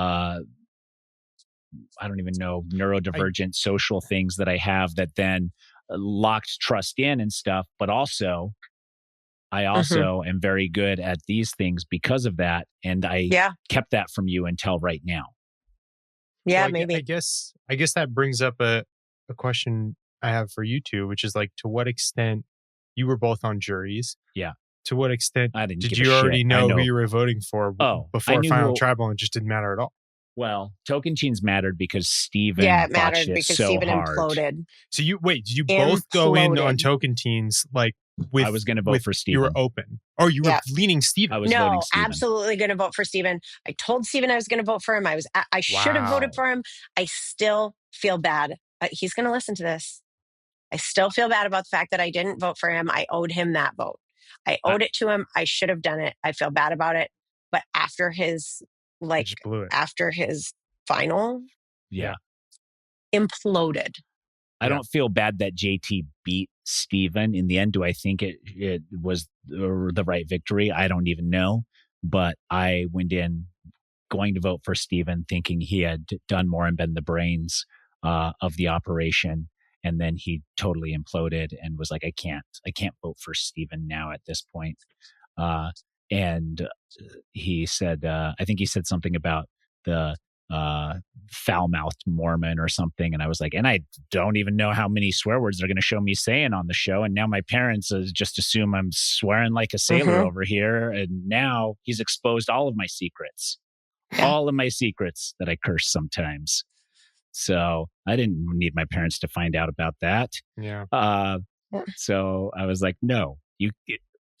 I don't even know, neurodivergent social things that I have that then locked trust in and stuff, but also I also am very good at these things because of that, and I kept that from you until right now. Yeah, well, maybe. I guess that brings up a question I have for you two, which is like, to what extent you were both on juries? Yeah. To what extent did you already know who you were voting for before Final Tribal, and it just didn't matter at all? Well, Tocantins mattered because Steven it mattered because so Steven hard. Imploded. So did you both go in on Tocantins like with? I was going to vote for Steven. You were open. Oh, you were leaning Steven. I was voting Steven. Absolutely going to vote for Steven. I told Steven I was going to vote for him. I should have voted for him. I still feel bad. He's going to listen to this. I still feel bad about the fact that I didn't vote for him. I owed him that vote. I owed it to him. I should have done it. I feel bad about it. But after his final. Yeah. imploded. I don't feel bad that JT beat Steven. In the end, do I think it was the right victory? I don't even know. But I went in going to vote for Steven, thinking he had done more and been the brains of the operation. And then he totally imploded and was like, I can't vote for Steven now at this point. And he said, I think he said something about the foul-mouthed Mormon or something. And I was like, and I don't even know how many swear words they're going to show me saying on the show. And now my parents just assume I'm swearing like a sailor over here. And now he's exposed all of my secrets, all of my secrets that I curse sometimes. So I didn't need my parents to find out about that. Yeah. So I was like, no,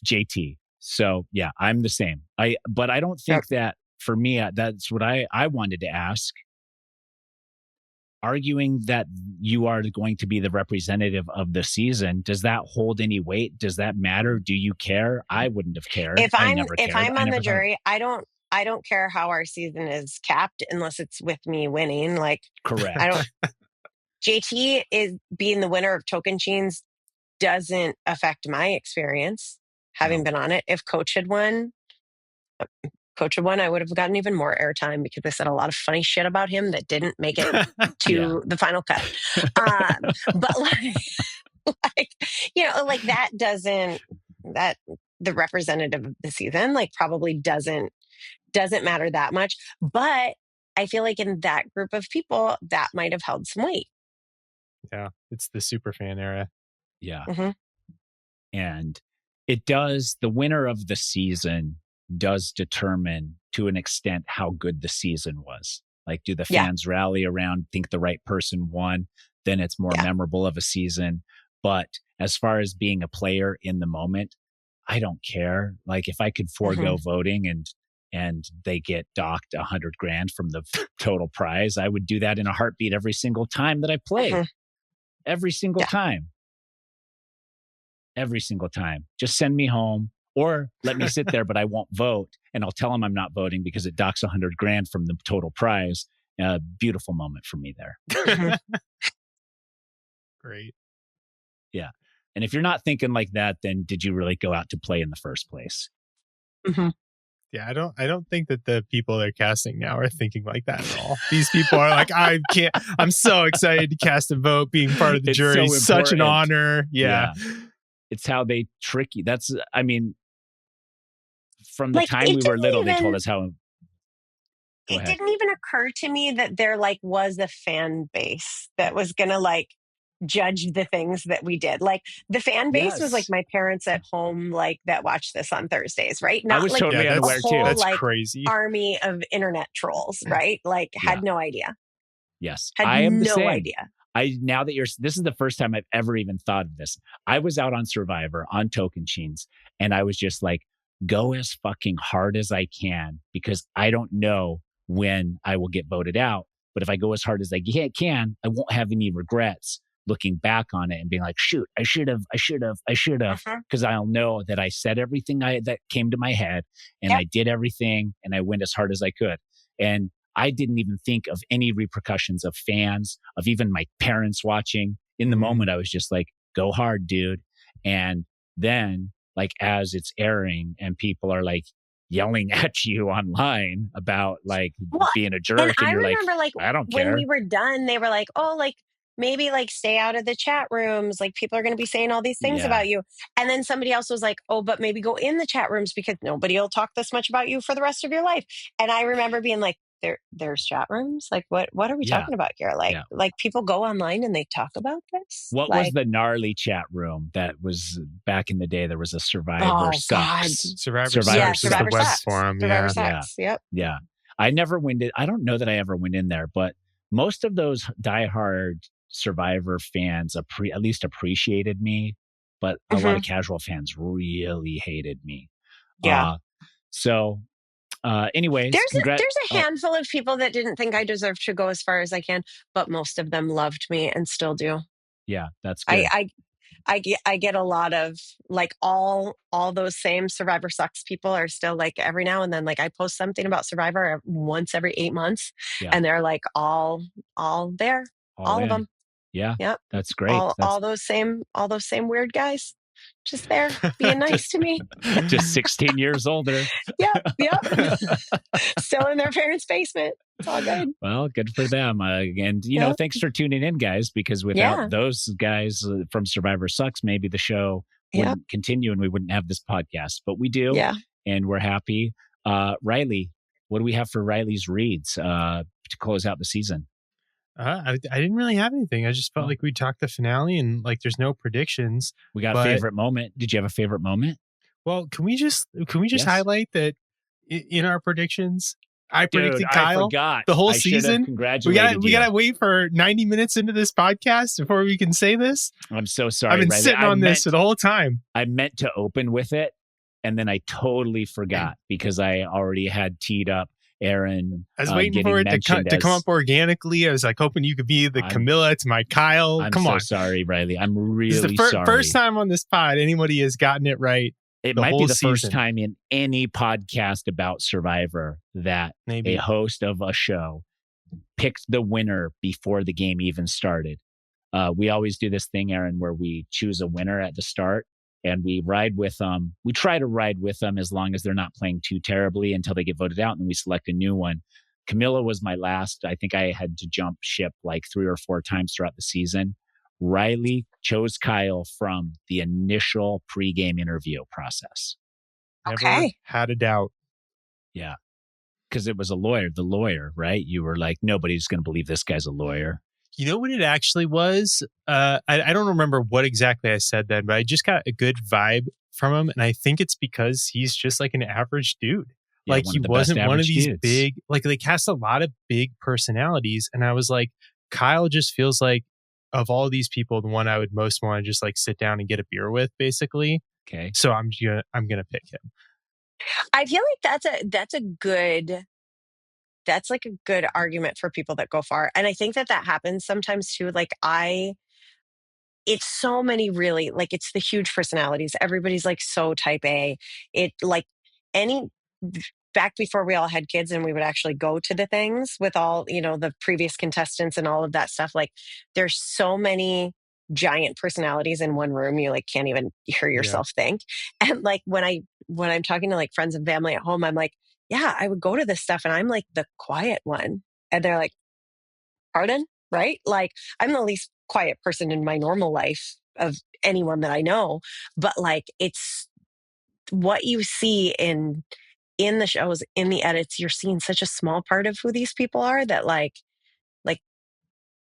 JT. So yeah, I'm the same. But I don't think that for me, that's what I wanted to ask. Arguing that you are going to be the representative of the season, does that hold any weight? Does that matter? Do you care? I wouldn't have cared. If I'm on the jury, I don't care how our season is capped unless it's with me winning. Like, correct. JT is being the winner of Tocantins doesn't affect my experience having been on it. If Coach had won, I would have gotten even more airtime because I said a lot of funny shit about him that didn't make it to the final cut. But that the representative of the season, like, probably doesn't matter that much. But I feel like in that group of people, that might have held some weight. Yeah, it's the super fan era. Yeah. Mm-hmm. And the winner of the season does determine to an extent how good the season was. Like, do the fans rally around, think the right person won? Then it's more memorable of a season. But as far as being a player in the moment, I don't care. Like, if I could forego voting and they get docked $100,000 from the total prize, I would do that in a heartbeat every single time that I play. Every single time. Every single time. Just send me home or let me sit there, but I won't vote. And I'll tell them I'm not voting because it docks $100,000 from the total prize. Beautiful moment for me there. Great. Yeah. And if you're not thinking like that, then did you really go out to play in the first place? Yeah, I don't think that the people they're casting now are thinking like that at all. These people are like, I'm so excited to cast a vote, being part of the jury. So such an honor. Yeah. It's how they trick you. From the time we were little, they told us how. It didn't even occur to me that there was a fan base that was going to judge the things that we did. Like, the fan base was like my parents at home, that watch this on Thursdays, right? Not I was totally unaware too. That's crazy. Army of internet trolls, right? Had no idea. Yes, I am no idea. This is the first time I've ever even thought of this. I was out on Survivor on Tocantins, and I was just like, go as fucking hard as I can because I don't know when I will get voted out. But if I go as hard as I can, I won't have any regrets looking back on it and being like, shoot, I should have, because I'll know that I said everything that came to my head and I did everything and I went as hard as I could. And I didn't even think of any repercussions of fans, of even my parents watching. In the moment, I was just like, go hard, dude. And then, as it's airing and people are yelling at you online about being a jerk, and you're remember, I don't care. When we were done, they were like, oh, maybe stay out of the chat rooms. People are going to be saying all these things about you. And then somebody else was like, oh, but maybe go in the chat rooms because nobody will talk this much about you for the rest of your life. And I remember being like, there's chat rooms? What are we talking about here? People go online and they talk about this? What was the gnarly chat room that was back in the day? There was a Survivor Sucks. Survivor Sucks is the web forum. Survivor Sucks. Yep. Yeah. I never went in. I don't know that I ever went in there, but most of those diehard Survivor fans at least appreciated me, but a lot of casual fans really hated me. Yeah. Anyways, there's a handful of people that didn't think I deserved to go as far as I can, but most of them loved me and still do. Yeah, that's good. I get a lot of all those same Survivor Sucks people are still every now and then I post something about Survivor once every 8 months, and they're all there. All of them. Yeah. Yep. That's great. All those same weird guys just there being nice to me. Just 16 years older. Yep. Still in their parents' basement. It's all good. Well, good for them. And, thanks for tuning in, guys, because without those guys from Survivor Sucks, maybe the show wouldn't continue and we wouldn't have this podcast. But we do. Yeah. And we're happy. Riley, what do we have for Riley's reads to close out the season? I didn't really have anything. I just felt like we talked the finale and like there's no predictions. We got a favorite moment. Did you have a favorite moment? Well, can we just highlight that in our predictions, I predicted Kyle the whole season. Congratulations. We gotta wait for 90 minutes into this podcast before we can say this. I'm so sorry. I've been sitting on this for the whole time. I meant to open with it, and then I totally forgot because I already had teed up Erin. I was waiting for it to come up organically. I was like hoping you could be the Camilla to my Kyle. I'm so sorry, Riley. I'm really sorry. This is the first time on this pod anybody has gotten it right. It might be the first time in any podcast about Survivor that a host of a show picked the winner before the game even started. We always do this thing, Erin, where we choose a winner at the start and we ride with them. We try to ride with them as long as they're not playing too terribly until they get voted out, and then we select a new one. Camilla was my last. I think I had to jump ship like 3 or 4 times throughout the season. Riley chose Kyle from the initial pregame interview process. Never had a doubt. Yeah. Because it was the lawyer, right? You were like, nobody's going to believe this guy's a lawyer. You know what it actually was? I don't remember what exactly I said then, but I just got a good vibe from him. And I think it's because he's just like an average dude. Yeah, like he wasn't one of these dudes. big, like they cast a lot of big personalities. And I was like, Kyle just feels like of all these people, the one I would most want to just like sit down and get a beer with, basically. Okay. So I'm gonna pick him. I feel like that's like a good argument for people that go far. And I think that happens sometimes too. Like it's so many really, like it's the huge personalities. Everybody's like so type A. It like back before we all had kids and we would actually go to the things with all, the previous contestants and all of that stuff. Like there's so many giant personalities in one room. You like can't even hear yourself think. And like when I'm talking to like friends and family at home, I'm like, yeah, I would go to this stuff and I'm like the quiet one. And they're like, pardon? Right? Like I'm the least quiet person in my normal life of anyone that I know. But like it's what you see in the shows, in the edits, you're seeing such a small part of who these people are that like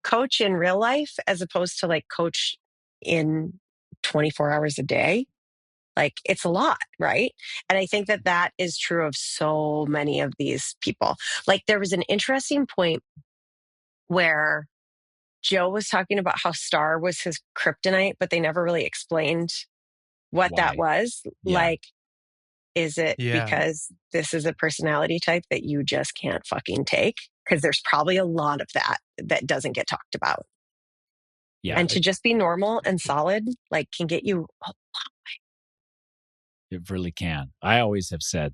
coach in real life as opposed to like coach in 24 hours a day. Like it's a lot, right? And I think that is true of so many of these people. Like there was an interesting point where Joe was talking about how Star was his kryptonite, but they never really explained what that was. Yeah. Like, is it because this is a personality type that you just can't fucking take? Because there's probably a lot of that doesn't get talked about. Yeah. And to just be normal and solid, like can get you a long way. It really can. I always have said,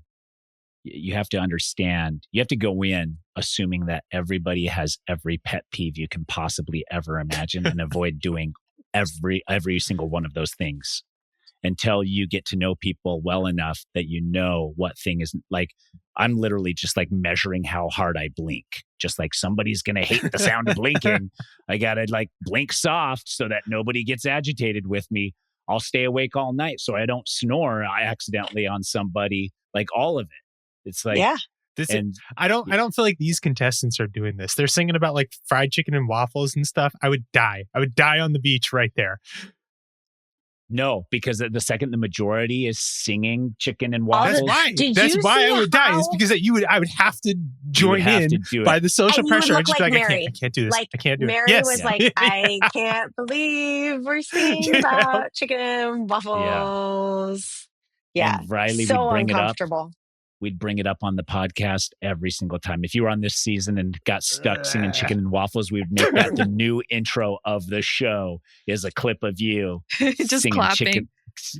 you have to understand, you have to go in assuming that everybody has every pet peeve you can possibly ever imagine and avoid doing every single one of those things until you get to know people well enough that you know what thing is. Like, I'm literally just like measuring how hard I blink. Just like somebody's going to hate the sound of blinking. I got to like blink soft so that nobody gets agitated with me. I'll stay awake all night so I don't snore accidentally on somebody, like all of it. It's like, I don't feel like these contestants are doing this. They're singing about like fried chicken and waffles and stuff. I would die on the beach right there. No, because the second the majority is singing chicken and waffles. That's why I would die. Is because I would have to join in by the social pressure. I'd just be like, I can't do this. I can't do it. Mary was like, I can't believe we're singing about chicken and waffles. Yeah. And Riley so would bring uncomfortable. It up. We'd bring it up on the podcast every single time. If you were on this season and got stuck singing chicken and waffles, we would make that the new intro of the show is a clip of you just singing clapping. chicken.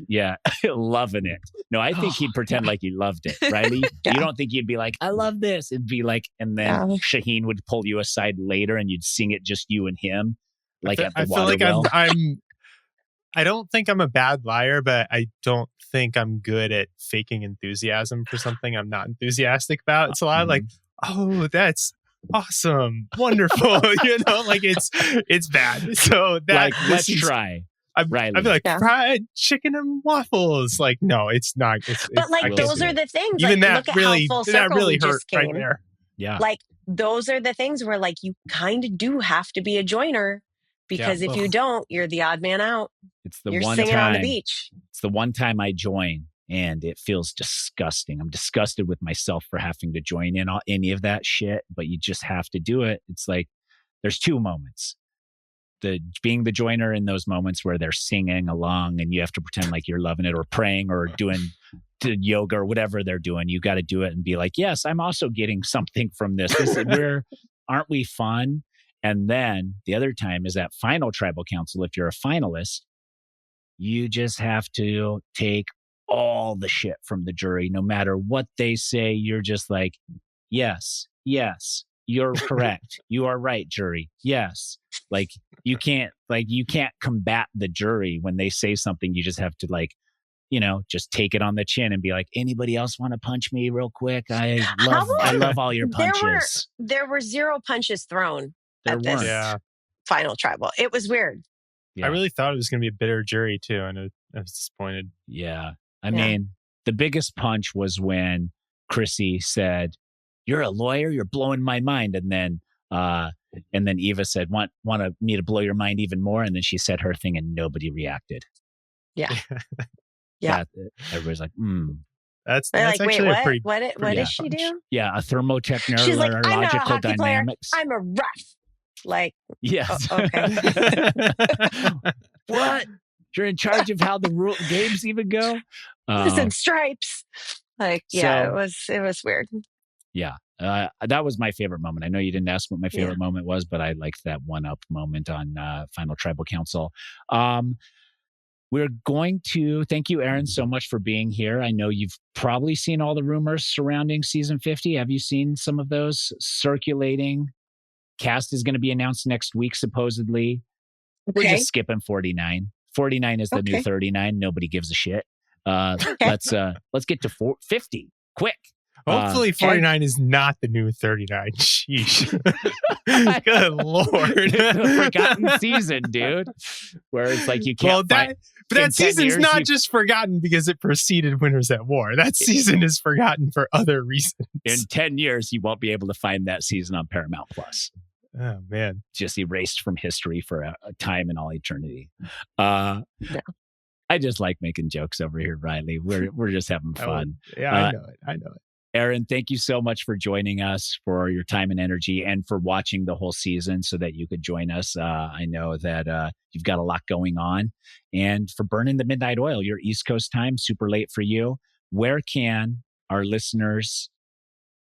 Yeah, loving it. No, I think he'd pretend like he loved it. Riley, Yeah. you don't think he'd be like, I love this? It'd be like, and then Shaheen would pull you aside later and you'd sing it just you and him, like at the I feel water like well. I don't think I'm a bad liar, but I don't think I'm good at faking enthusiasm for something I'm not enthusiastic about. It's a lot of like, oh, that's awesome, wonderful. Like it's bad. So that like, let's try. I'd be like, fried chicken and waffles. Like, no, it's not. But like, those are the things. Even like, that look really, at how full that circle really we hurt just came. right there. Yeah. Like, those are the things where like you kind of do have to be a joiner, because if you don't, you're the odd man out. It's the you're one singing time on the beach. It's the one time I join, and it feels disgusting. I'm disgusted with myself for having to join in any of that shit, but you just have to do it. It's like there's two moments. Being the joiner in those moments where they're singing along and you have to pretend like you're loving it, or praying, or doing yoga or whatever they're doing. You got to do it and be like, yes, I'm also getting something from this. Aren't we fun? And then the other time is at final tribal council. If you're a finalist, you just have to take all the shit from the jury, no matter what they say. You're just like, yes, you're correct. You are right, jury. Yes. Like you can't combat the jury when they say something. You just have to just take it on the chin and be like, anybody else want to punch me real quick? I love all your punches. There were 0 punches thrown at this final tribal. It was weird. Yeah. I really thought it was going to be a bitter jury too, and I was disappointed. Yeah. I mean, the biggest punch was when Chrissy said, "You're a lawyer, you're blowing my mind." And then Eva said, want me to blow your mind even more? And then she said her thing and nobody reacted. Yeah. Yeah. Everybody's like, That's like, actually wait, a pretty. What did she do? Yeah, a thermotechnological She's like, I'm not a hockey dynamics. player. I'm a ref. Like, yes. Okay. What? You're in charge of how the games even go? It's in stripes. Like, it was weird. Yeah. That was my favorite moment. I know you didn't ask what my favorite moment was, but I liked that one-up moment on Final Tribal Council. We're going to thank you, Erin, so much for being here. I know you've probably seen all the rumors surrounding season 50. Have you seen some of those circulating? Cast is going to be announced next week, supposedly. Okay. We're just skipping 49. 49 is the new 39. Nobody gives a shit. Let's get to 50 quick. Hopefully 49 is not the new 39. Sheesh. Good Lord. The forgotten season, dude. Where it's like you can't but that season's not just forgotten because it preceded Winners at War. That season is forgotten for other reasons. In 10 years, you won't be able to find that season on Paramount Plus. Oh, man. Just erased from history for a time in all eternity. I just like making jokes over here, Riley. We're just having fun. I know it. Erin, thank you so much for joining us, for your time and energy, and for watching the whole season so that you could join us. I know that you've got a lot going on. And for burning the midnight oil, your East Coast time, super late for you. Where can our listeners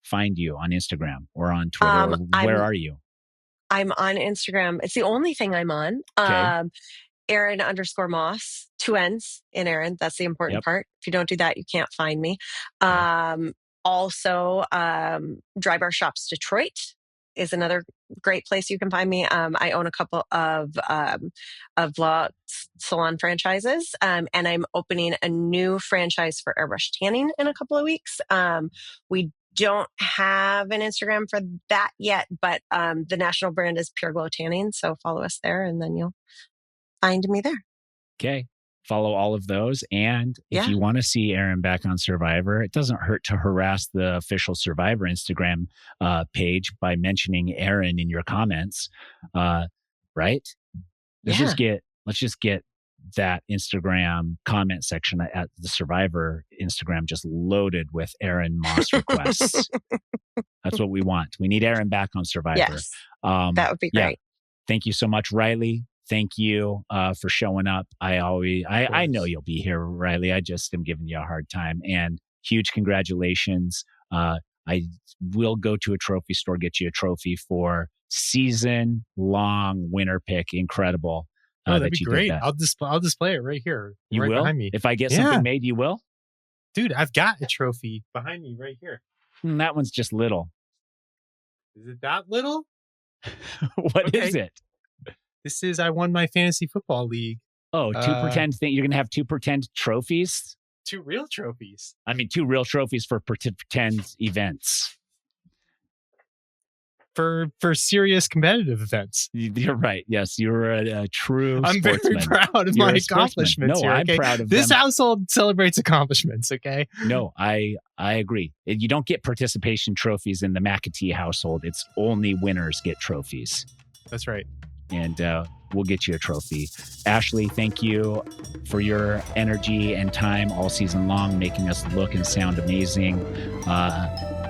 find you on Instagram or on Twitter? Where are you? I'm on Instagram. It's the only thing I'm on. Okay. Erin_Moss, 2 N's in Erin. That's the important part. If you don't do that, you can't find me. Also, Dry Bar Shops Detroit is another great place you can find me. I own a couple of salon franchises, and I'm opening a new franchise for airbrush tanning in a couple of weeks. We don't have an Instagram for that yet, but the national brand is Pure Glow Tanning. So follow us there, and then you'll find me there. Okay. Follow all of those. And if you want to see Erin back on Survivor, it doesn't hurt to harass the official Survivor Instagram page by mentioning Erin in your comments. Right? Let's just get that Instagram comment section at the Survivor Instagram just loaded with Erin Moss requests. That's what we want. We need Erin back on Survivor. Yes, that would be great. Yeah. Thank you so much, Riley. Thank you for showing up. I know you'll be here, Riley. I just am giving you a hard time. And huge congratulations. I will go to a trophy store, get you a trophy for season-long winner pick. Incredible. that'd be that you great. did that. I'll display it right here. You right will? behind me. If I get Yeah. something made, you will? Dude, I've got a trophy behind me right here. That one's just little. Is it that little? What is it? This is I won my fantasy football league. Oh, you're going to have 2 pretend trophies? 2 real trophies. I mean, 2 real trophies for pretend events. For serious competitive events. You're right. Yes, you're a true I'm sportsman. very proud of You're my a sportsman. accomplishments No, here. I'm Okay? proud of this them. household celebrates accomplishments, okay? No, I agree. You don't get participation trophies in the McAtee household. It's only winners get trophies. That's right. And we'll get you a trophy. Ashleigh, thank you for your energy and time all season long, making us look and sound amazing.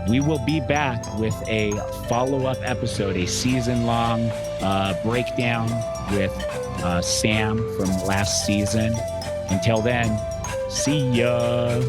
We will be back with a follow-up episode, a season-long breakdown with Sam from last season. Until then, see ya.